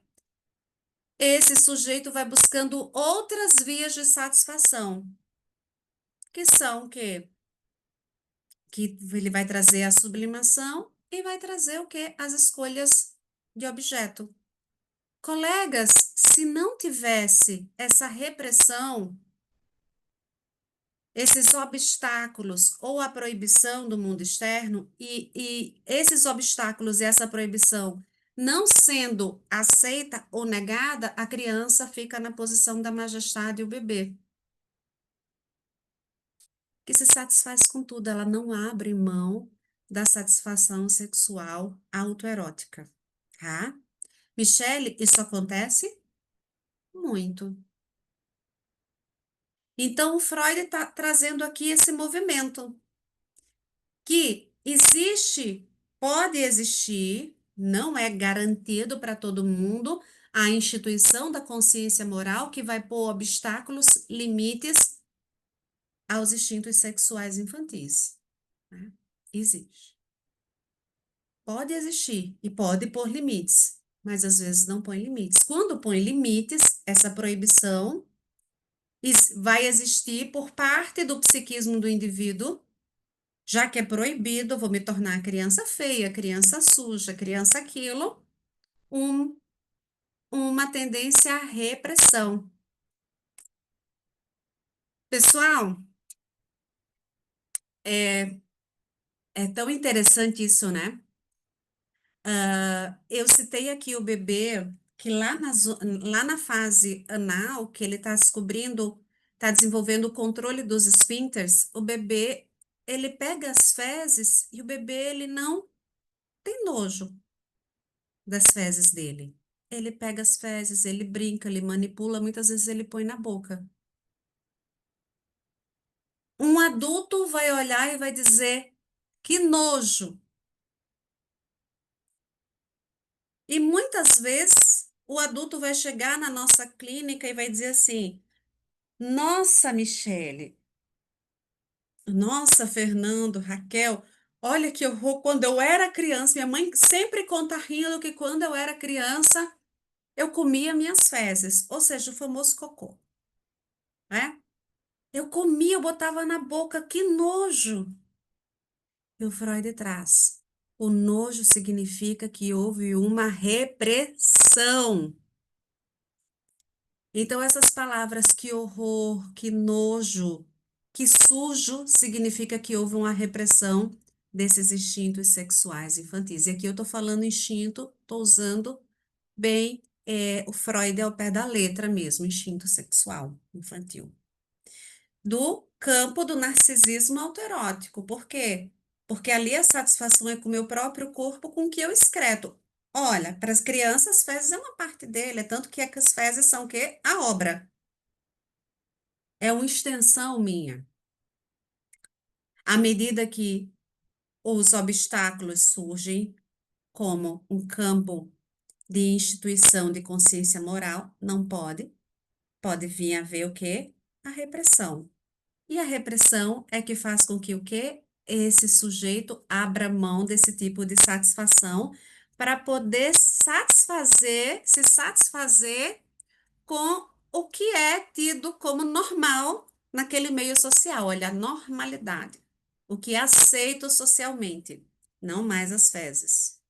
Esse sujeito vai buscando outras vias de satisfação, que são que ele vai trazer a sublimação e vai trazer o quê? As escolhas de objeto. Colegas, se não tivesse essa repressão, esses obstáculos ou a proibição do mundo externo, e esses obstáculos e essa proibição não sendo aceita ou negada, a criança fica na posição da majestade e o bebê, que se satisfaz com tudo, ela não abre mão da satisfação sexual autoerótica, tá? Michele, isso acontece muito. Então, o Freud está trazendo aqui esse movimento que existe, pode existir, não é garantido para todo mundo, a instituição da consciência moral que vai pôr obstáculos, limites aos instintos sexuais infantis, né? Existe. Pode existir e pode pôr limites, mas às vezes não põe limites. Quando põe limites, essa proibição vai existir por parte do psiquismo do indivíduo, já que é proibido, eu vou me tornar criança feia, criança suja, criança aquilo, um, uma tendência à repressão. Pessoal, é tão interessante isso, né? Eu citei aqui o bebê que lá na fase anal, que ele está descobrindo, está desenvolvendo o controle dos esfíncteres, o bebê, ele pega as fezes e o bebê, ele não tem nojo das fezes dele. Ele pega as fezes, ele brinca, ele manipula, muitas vezes ele põe na boca. Um adulto vai olhar e vai dizer, que nojo. E muitas vezes o adulto vai chegar na nossa clínica e vai dizer assim: nossa, Michele, nossa, Fernando, Raquel, olha que horror. Quando eu era criança, minha mãe sempre conta rindo que quando eu era criança, eu comia minhas fezes, ou seja, o famoso cocô, né? Eu comia, eu botava na boca, que nojo. E o Freud traz. O nojo significa que houve uma repressão. Então, essas palavras, que horror, que nojo, que sujo, significa que houve uma repressão desses instintos sexuais infantis. E aqui eu estou falando instinto, estou usando bem o Freud ao pé da letra mesmo, instinto sexual infantil. Do campo do narcisismo autoerótico. Por quê? Porque ali a satisfação é com o meu próprio corpo, com o que eu excreto. Olha, para as crianças, as fezes é uma parte dele, é tanto que as fezes são o quê? A obra. É uma extensão minha. À medida que os obstáculos surgem, como um campo de instituição de consciência moral, não pode vir a haver o quê? A repressão. E a repressão é que faz com que o quê? Esse sujeito abra mão desse tipo de satisfação para poder se satisfazer com o que é tido como normal naquele meio social. Olha, a normalidade. O que é aceito socialmente, não mais as fezes.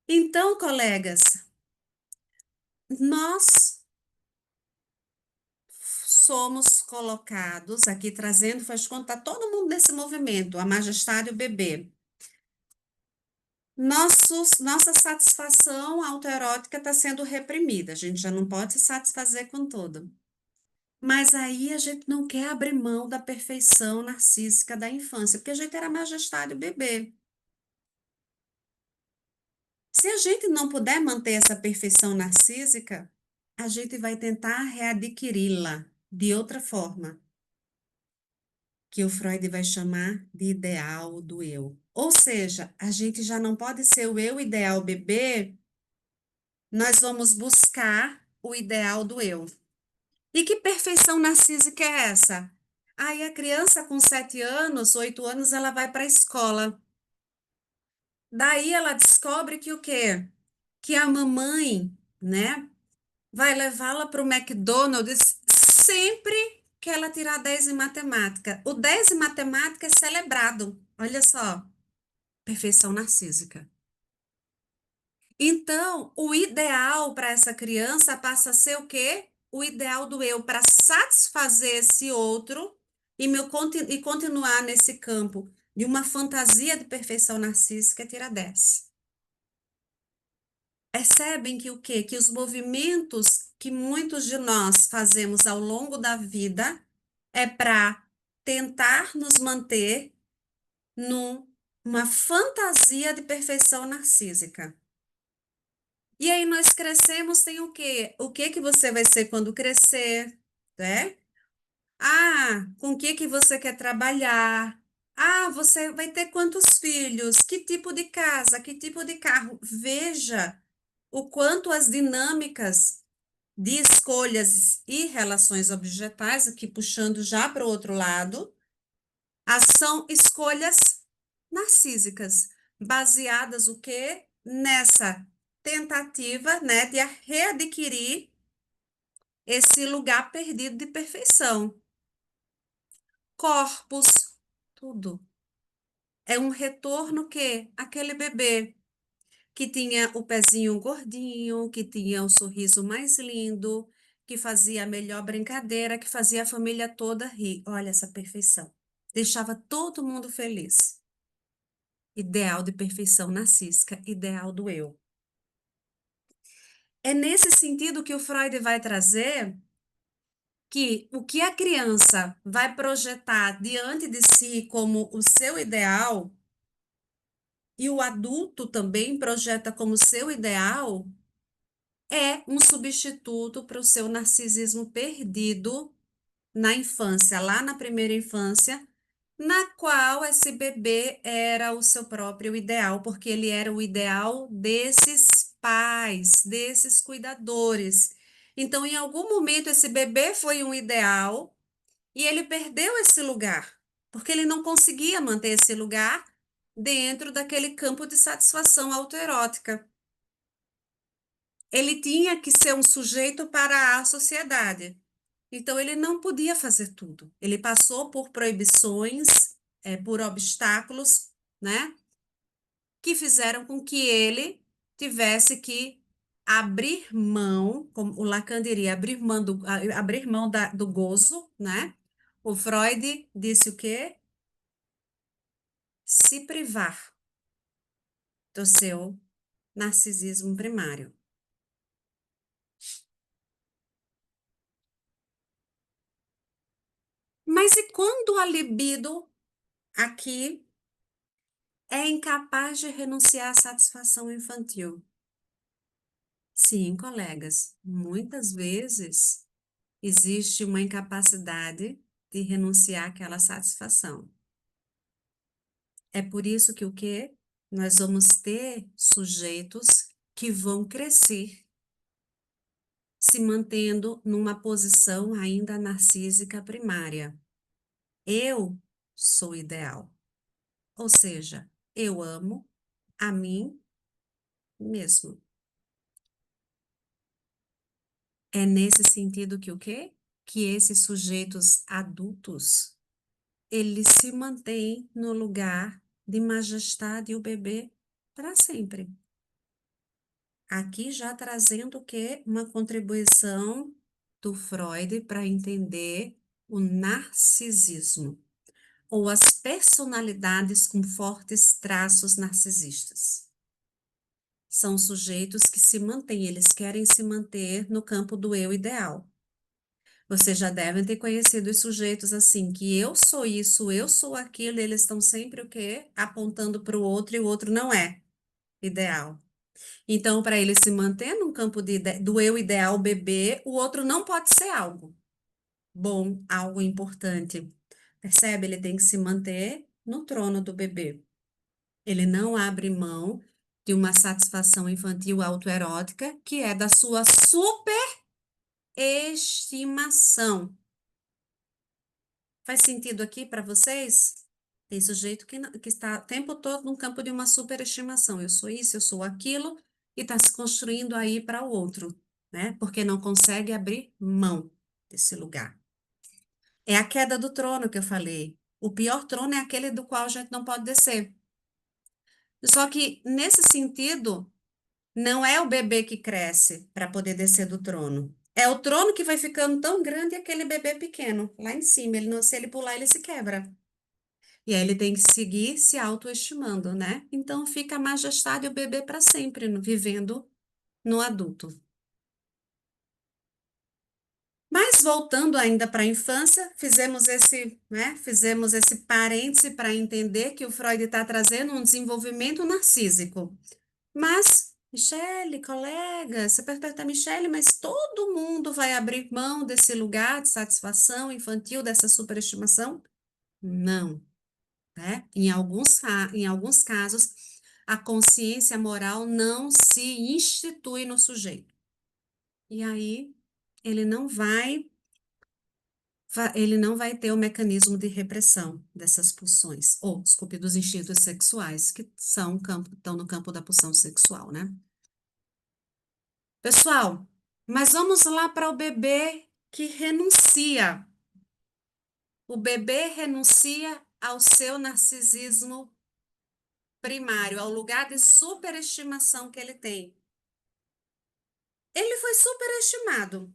Então, colegas, nós somos colocados aqui trazendo, faz conta, todo mundo desse movimento, a Majestade e o bebê. Nossa satisfação autoerótica está sendo reprimida, a gente já não pode se satisfazer com tudo. Mas aí a gente não quer abrir mão da perfeição narcísica da infância, porque a gente era a Majestade e o bebê. Se a gente não puder manter essa perfeição narcísica, a gente vai tentar readquiri-la de outra forma, que o Freud vai chamar de ideal do eu. Ou seja, a gente já não pode ser o eu ideal bebê, nós vamos buscar o ideal do eu. E que perfeição narcísica é essa? Aí a criança com 7 anos, 8 anos, ela vai para a escola. Daí ela descobre que o quê? Que a mamãe, né, vai levá-la para o McDonald's sempre que ela tirar 10 em matemática. O 10 em matemática é celebrado. Olha só, perfeição narcísica. Então, o ideal para essa criança passa a ser o quê? O ideal do eu, para satisfazer esse outro e continuar nesse campo de uma fantasia de perfeição narcísica, tira 10. Percebem que o quê? Que os movimentos que muitos de nós fazemos ao longo da vida é para tentar nos manter numa fantasia de perfeição narcísica. E aí nós crescemos, tem o quê? O que que você vai ser quando crescer, né? Ah, com o que que você quer trabalhar? Ah, você vai ter quantos filhos? Que tipo de casa? Que tipo de carro? Veja o quanto as dinâmicas de escolhas e relações objetais, aqui puxando já para o outro lado, são escolhas narcísicas, baseadas o quê? Nessa tentativa, né, de readquirir esse lugar perdido de perfeição. Corpos, tudo. É um retorno que aquele bebê que tinha o pezinho gordinho, que tinha o sorriso mais lindo, que fazia a melhor brincadeira, que fazia a família toda rir. Olha essa perfeição. Deixava todo mundo feliz. Ideal de perfeição narcísica, ideal do eu. É nesse sentido que o Freud vai trazer que o que a criança vai projetar diante de si como o seu ideal, e o adulto também projeta como seu ideal, é um substituto para o seu narcisismo perdido na infância, lá na primeira infância, na qual esse bebê era o seu próprio ideal, porque ele era o ideal desses pais, desses cuidadores. Então, em algum momento, esse bebê foi um ideal e ele perdeu esse lugar, porque ele não conseguia manter esse lugar dentro daquele campo de satisfação autoerótica. Ele tinha que ser um sujeito para a sociedade. Então, ele não podia fazer tudo. Ele passou por proibições, por obstáculos, né? Que fizeram com que ele tivesse que abrir mão, como o Lacan diria, abrir mão do gozo, né? O Freud disse o quê? Se privar do seu narcisismo primário. Mas e quando a libido aqui é incapaz de renunciar à satisfação infantil? Sim, colegas, muitas vezes existe uma incapacidade de renunciar àquela satisfação. É por isso que o quê? Nós vamos ter sujeitos que vão crescer se mantendo numa posição ainda narcísica primária. Eu sou ideal. Ou seja, eu amo a mim mesmo. É nesse sentido que o quê? Que esses sujeitos adultos, eles se mantêm no lugar de majestade e o bebê para sempre. Aqui já trazendo o quê? Uma contribuição do Freud para entender o narcisismo, ou as personalidades com fortes traços narcisistas. São sujeitos que se mantêm, eles querem se manter no campo do eu ideal. Vocês já devem ter conhecido os sujeitos assim, que eu sou isso, eu sou aquilo, e eles estão sempre o quê? Apontando para o outro e o outro não é ideal. Então, para ele se manter no campo do eu ideal bebê, o outro não pode ser algo bom, algo importante. Percebe? Ele tem que se manter no trono do bebê. Ele não abre mão de uma satisfação infantil autoerótica, que é da sua superestimação. Faz sentido aqui para vocês? Tem sujeito que está o tempo todo no campo de uma superestimação. Eu sou isso, eu sou aquilo, e está se construindo aí para o outro, né? Porque não consegue abrir mão desse lugar. É a queda do trono que eu falei. O pior trono é aquele do qual a gente não pode descer. Só que, nesse sentido, não é o bebê que cresce para poder descer do trono. É o trono que vai ficando tão grande e aquele bebê pequeno, lá em cima. Se ele pular, ele se quebra. E aí ele tem que seguir se autoestimando, né? Então fica a majestade e o bebê para sempre, vivendo no adulto. Mas voltando ainda para a infância, fizemos esse parêntese para entender que o Freud está trazendo um desenvolvimento narcísico. Mas Michele, colega, você pode perguntar, Michele, mas todo mundo vai abrir mão desse lugar de satisfação infantil, dessa superestimação? Não, né? Em alguns casos, a consciência moral não se institui no sujeito. E aí, ele não vai, ele não vai ter o mecanismo de repressão dessas pulsões, ou, desculpe, dos instintos sexuais, que estão no campo da pulsão sexual, né? Pessoal, mas vamos lá para o bebê que renuncia. O bebê renuncia ao seu narcisismo primário, ao lugar de superestimação que ele tem. Ele foi superestimado.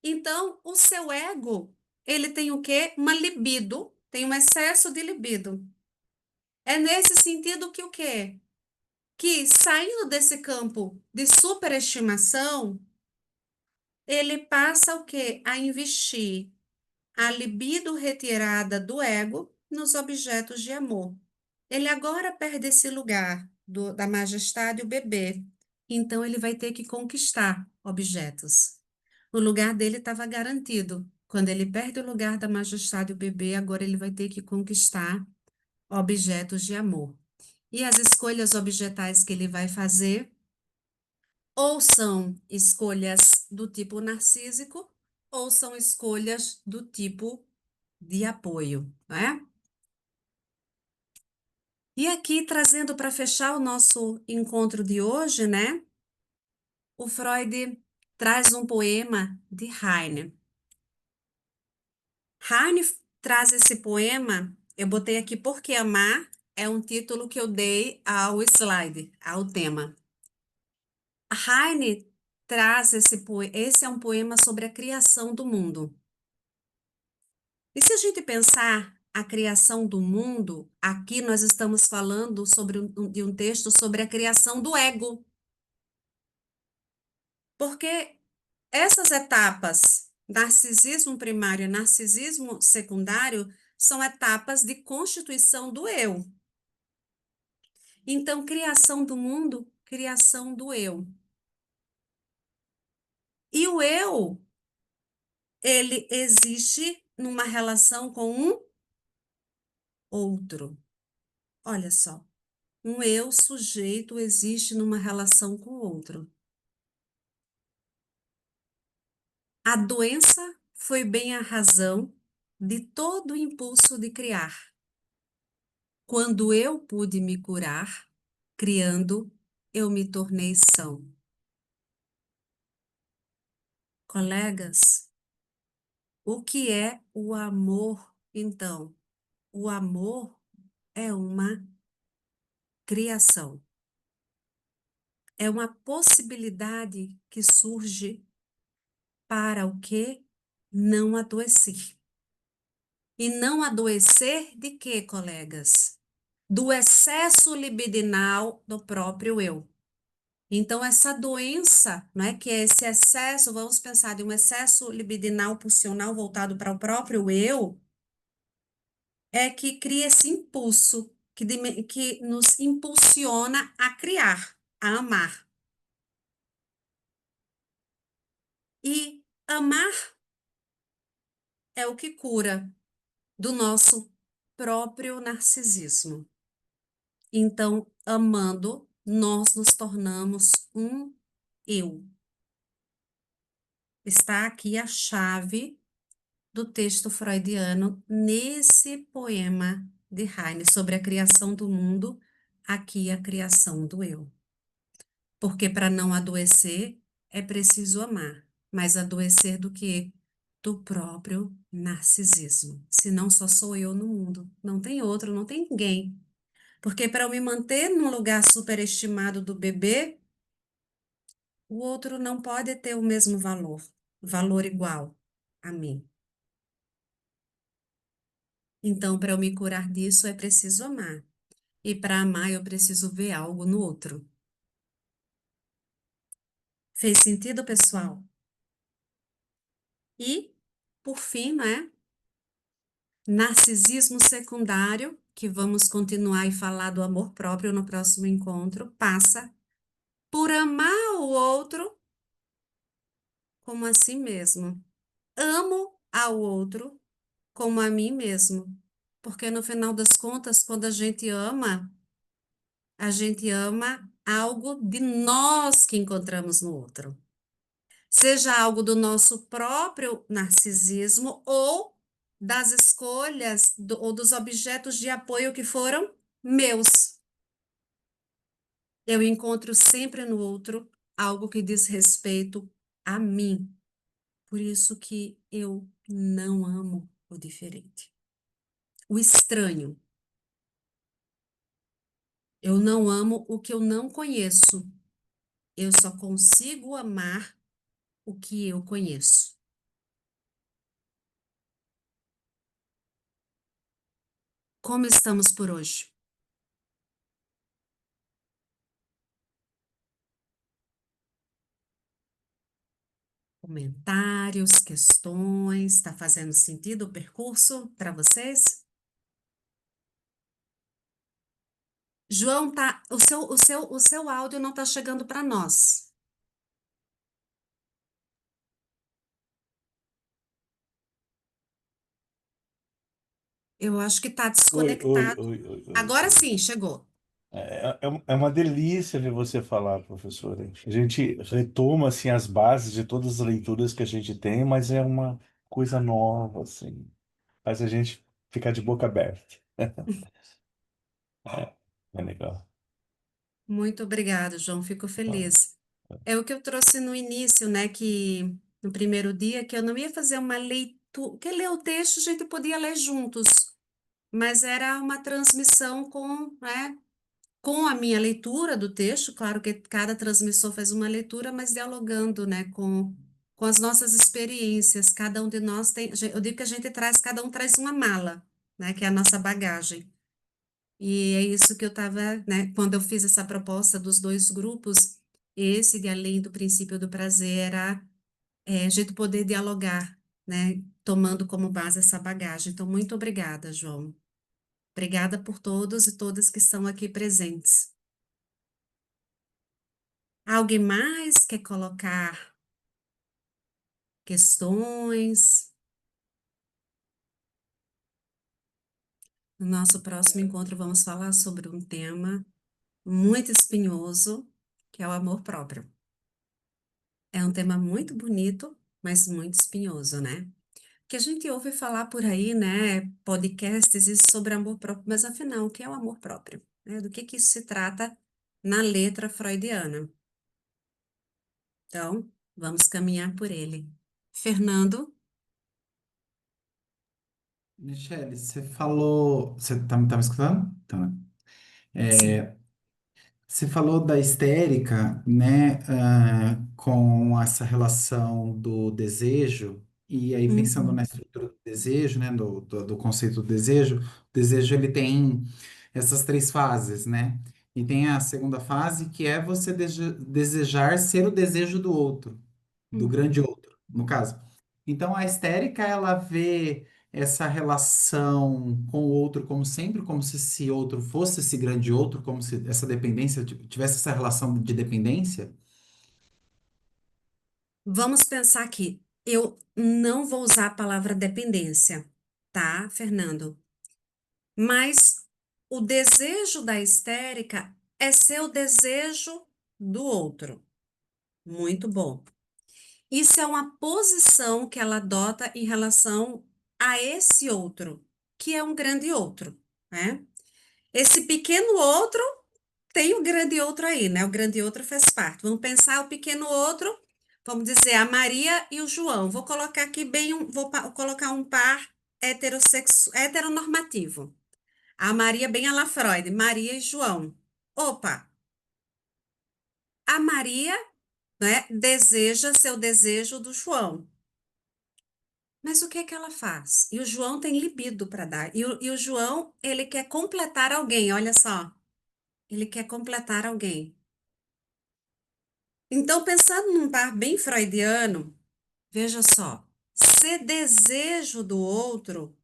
Então, o seu ego, ele tem o quê? Uma libido, tem um excesso de libido. É nesse sentido que o quê? Que saindo desse campo de superestimação, ele passa o quê? A investir a libido retirada do ego nos objetos de amor. Ele agora perde esse lugar da majestade, o bebê. Então, ele vai ter que conquistar objetos. O lugar dele estava garantido. Quando ele perde o lugar da majestade, o bebê, agora ele vai ter que conquistar objetos de amor. E as escolhas objetais que ele vai fazer ou são escolhas do tipo narcísico, ou são escolhas do tipo de apoio, né? E aqui, trazendo para fechar o nosso encontro de hoje, né? O Freud traz um poema de Heine. Heine traz esse poema, eu botei aqui Porque Amar, é um título que eu dei ao slide, ao tema. Heine traz esse é um poema sobre a criação do mundo. E se a gente pensar a criação do mundo, aqui nós estamos falando de um texto sobre a criação do ego. Porque essas etapas, narcisismo primário e narcisismo secundário, são etapas de constituição do eu. Então, criação do mundo, criação do eu. E o eu, ele existe numa relação com um outro. Olha só, um eu sujeito existe numa relação com o outro. A doença foi bem a razão de todo o impulso de criar. Quando eu pude me curar, criando, eu me tornei são. Colegas, o que é o amor, então? O amor é uma criação. É uma possibilidade que surge para o que? Não adoecer. E não adoecer de quê, colegas? Do excesso libidinal do próprio eu. Então, essa doença, né, que é esse excesso, vamos pensar de um excesso libidinal pulsional voltado para o próprio eu, é que cria esse impulso que nos impulsiona a criar, a amar. E amar é o que cura do nosso próprio narcisismo. Então, amando, nós nos tornamos um eu. Está aqui a chave do texto freudiano nesse poema de Heine sobre a criação do mundo, aqui a criação do eu. Porque para não adoecer é preciso amar, mas adoecer do quê? Do próprio narcisismo. Senão só sou eu no mundo, não tem outro, não tem ninguém. Porque para eu me manter num lugar superestimado do bebê, o outro não pode ter o mesmo valor igual a mim. Então, para eu me curar disso, é preciso amar. E para amar, eu preciso ver algo no outro. Fez sentido, pessoal? E, por fim, né? Narcisismo secundário, que vamos continuar e falar do amor próprio no próximo encontro, passa por amar o outro como a si mesmo. Amo ao outro como a mim mesmo. Porque no final das contas, quando a gente ama algo de nós que encontramos no outro. Seja algo do nosso próprio narcisismo ou das escolhas ou dos objetos de apoio que foram meus. Eu encontro sempre no outro algo que diz respeito a mim. Por isso que eu não amo o diferente. O estranho. Eu não amo o que eu não conheço. Eu só consigo amar o que eu conheço. Como estamos por hoje? Comentários, questões, está fazendo sentido o percurso para vocês? João, o seu áudio não está chegando para nós. Eu acho que está Oi, oi, desconectado. oi, oi, oi, Agora oi. sim, chegou. É uma delícia ver você falar, professora. A gente retoma assim as bases de todas as leituras que a gente tem, mas é uma coisa nova, assim. Faz a gente ficar de boca aberta. É, é legal. Muito obrigada, João. Fico feliz. É o que eu trouxe no início, né? Que no primeiro dia, que eu não ia fazer uma leitura. Porque ler o texto a gente podia ler juntos, mas era uma transmissão né, com a minha leitura do texto. Claro que cada transmissor faz uma leitura, mas dialogando, né, com as nossas experiências. Cada um de nós tem. Eu digo que a gente traz, cada um traz uma mala, né, que é a nossa bagagem. E é isso que eu estava, né, quando eu fiz essa proposta dos dois grupos, esse de além do princípio do prazer era a gente poder dialogar, né, tomando como base essa bagagem. Então, muito obrigada, João. Obrigada por todos e todas que estão aqui presentes. Alguém mais quer colocar questões? No nosso próximo encontro, vamos falar sobre um tema muito espinhoso, que é o amor próprio. É um tema muito bonito, mas muito espinhoso, né? Que a gente ouve falar por aí, né? Podcasts isso sobre amor próprio, mas afinal, o que é o amor próprio? Né? Do que isso se trata na letra freudiana? Então, vamos caminhar por ele. Fernando? Michele, você falou. Você tá me escutando? Tá. Sim. Você falou da histérica, né, com essa relação do desejo, e aí pensando na Uhum. estrutura do desejo, né, do conceito do desejo, o desejo ele tem essas três fases, né? E tem a segunda fase que é você desejar ser o desejo do outro, do grande Uhum. outro, no caso. Então a histérica ela vê essa relação com o outro como sempre, como se esse outro fosse esse grande outro, como se essa dependência tivesse essa relação de dependência. Vamos pensar aqui. Eu não vou usar a palavra dependência, tá, Fernando? Mas o desejo da histérica é ser o desejo do outro. Muito bom. Isso é uma posição que ela adota em relação a esse outro, que é um grande outro, né? Esse pequeno outro tem o grande outro aí, né? O grande outro faz parte. Vamos pensar o pequeno outro, vamos dizer a Maria e o João. Vou colocar aqui bem colocar um par heteronormativo. A Maria bem a la Freud, Maria e João. Opa, a Maria, né, deseja seu desejo do João. Mas o que é que ela faz? E o João tem libido para dar. E o João, ele quer completar alguém, olha só. Ele quer completar alguém. Então, pensando num par bem freudiano, veja só. Ser desejo do outro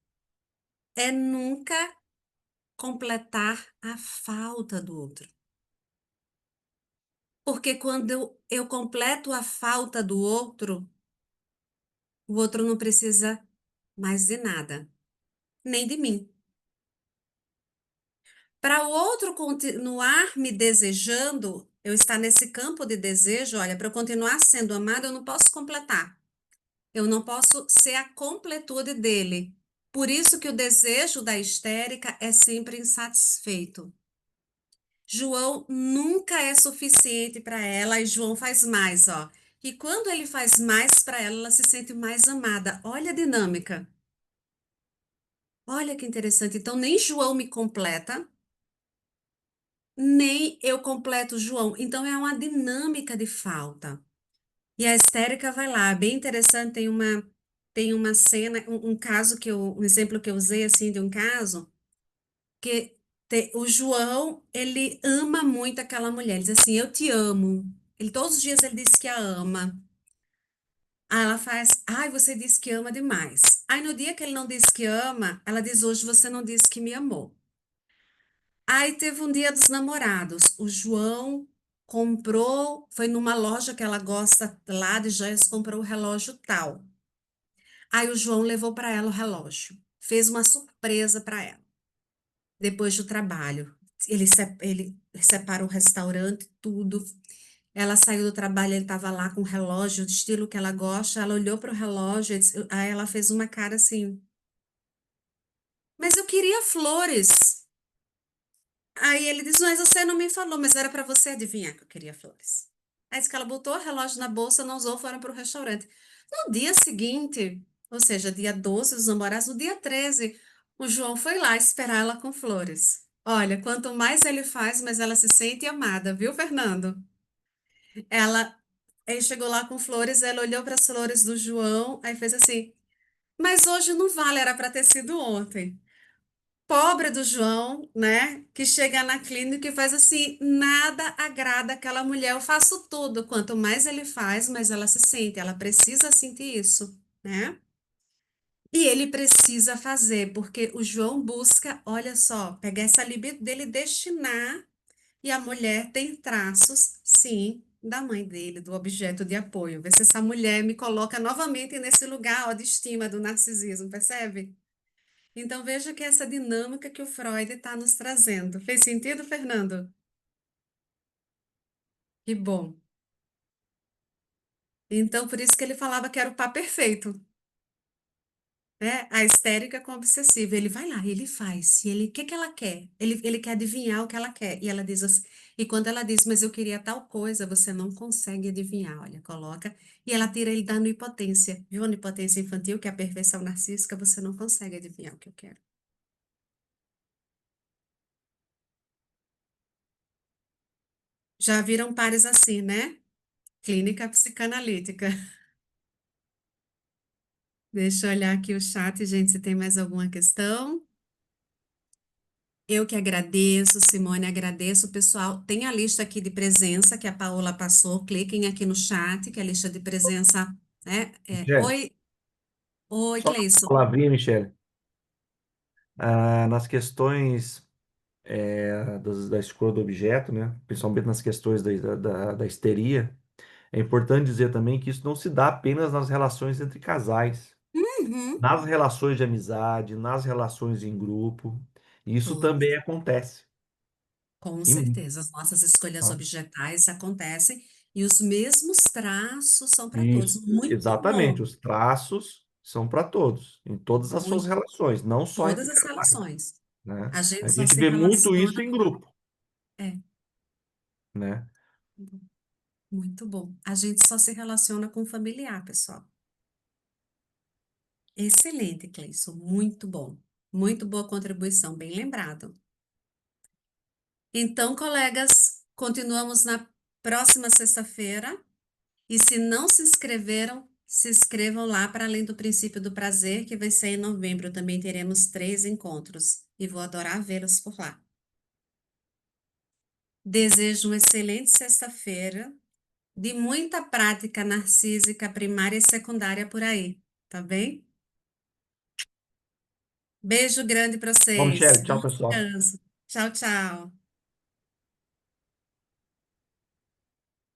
é nunca completar a falta do outro. Porque quando eu completo a falta do outro, o outro não precisa mais de nada, nem de mim. Para o outro continuar me desejando, eu estar nesse campo de desejo, olha, para eu continuar sendo amada, eu não posso completar. Eu não posso ser a completude dele. Por isso que o desejo da histérica é sempre insatisfeito. João nunca é suficiente para ela e João faz mais, ó. E quando ele faz mais para ela, ela se sente mais amada. Olha a dinâmica. Olha que interessante. Então, nem João me completa, nem eu completo João. Então, é uma dinâmica de falta. E a histérica vai lá. Bem interessante, tem uma cena, um caso um exemplo que eu usei assim de um caso, que o João, ele ama muito aquela mulher. Ele diz assim, eu te amo. Todos os dias ele diz que a ama. Aí ela faz, ai, você disse que ama demais. Aí no dia que ele não diz que ama, ela diz, hoje você não disse que me amou. Aí teve um dia dos namorados. O João comprou, foi numa loja que ela gosta lá de joias, comprou o relógio tal. Aí o João levou para ela o relógio, fez uma surpresa para ela, depois do trabalho. Ele separou o restaurante, tudo. Ela saiu do trabalho, ele estava lá com o relógio, do estilo que ela gosta. Ela olhou para o relógio, aí ela fez uma cara assim: Mas eu queria flores. Aí ele disse: Mas você não me falou, mas era para você adivinhar que eu queria flores. Aí disse que ela botou o relógio na bolsa, não usou, foram para o restaurante. No dia seguinte, ou seja, dia 12 dos namorados, no dia 13, o João foi lá esperar ela com flores. Olha, quanto mais ele faz, mais ela se sente amada, viu, Fernando? Ela, ele chegou lá com flores, ela olhou para as flores do João, aí fez assim: Mas hoje não vale, era para ter sido ontem. Pobre do João, né? Que chega na clínica e faz assim: nada agrada aquela mulher, eu faço tudo. Quanto mais ele faz, mais ela se sente, ela precisa sentir isso, né? E ele precisa fazer, porque o João busca, olha só, pegar essa libido dele e destinar. E a mulher tem traços, sim, da mãe dele, do objeto de apoio. Vê se essa mulher me coloca novamente nesse lugar, ó, de estima do narcisismo, percebe? Então veja que essa dinâmica que o Freud está nos trazendo. Fez sentido, Fernando? Que bom. Então, por isso que ele falava que era o par perfeito, né? A histérica com a obsessiva. Ele vai lá, ele faz. E ele, o que que ela quer? Ele quer adivinhar o que ela quer. E ela diz assim, e quando ela diz, mas eu queria tal coisa, você não consegue adivinhar. Olha, coloca. E ela tira ele da onipotência. Viu a onipotência infantil, que é a perfeição narcísica, você não consegue adivinhar o que eu quero. Já viram pares assim, né? Clínica psicanalítica. Deixa eu olhar aqui o chat, gente, se tem mais alguma questão. Eu que agradeço, Simone, agradeço, pessoal. Tem a lista aqui de presença que a Paola passou. Cliquem aqui no chat, que é a lista de presença, né? Michele, Oi, só uma Cleison. palavrinha, Michele. Nas questões da escolha do objeto, né? Principalmente nas questões da histeria, é importante dizer também que isso não se dá apenas nas relações entre casais, Uhum. nas relações de amizade, nas relações em grupo, isso Todos, também acontece. com E muito, certeza, as nossas escolhas tá? objetais acontecem e os mesmos traços são para todos. Isso, Muito exatamente. bom, Os traços são para todos, em todas as suas muito, relações, não só todas entre as casais, relações. né? A gente A só gente se vê muito isso relaciona em com... grupo, É, né? muito bom. A gente só se relaciona com o familiar, pessoal. Excelente, Cleison. Muito bom. Muito boa contribuição, bem lembrado. Então, colegas, continuamos na próxima sexta-feira. E se não se inscreveram, se inscrevam lá para Além do Princípio do Prazer, que vai ser em novembro. Também teremos 3 encontros. E vou adorar vê-los por lá. Desejo uma excelente sexta-feira, de muita prática narcísica primária e secundária por aí, tá bem? Beijo grande para Bom, vocês. Michele, Bom tchau, pessoal. descanso. Tchau, tchau.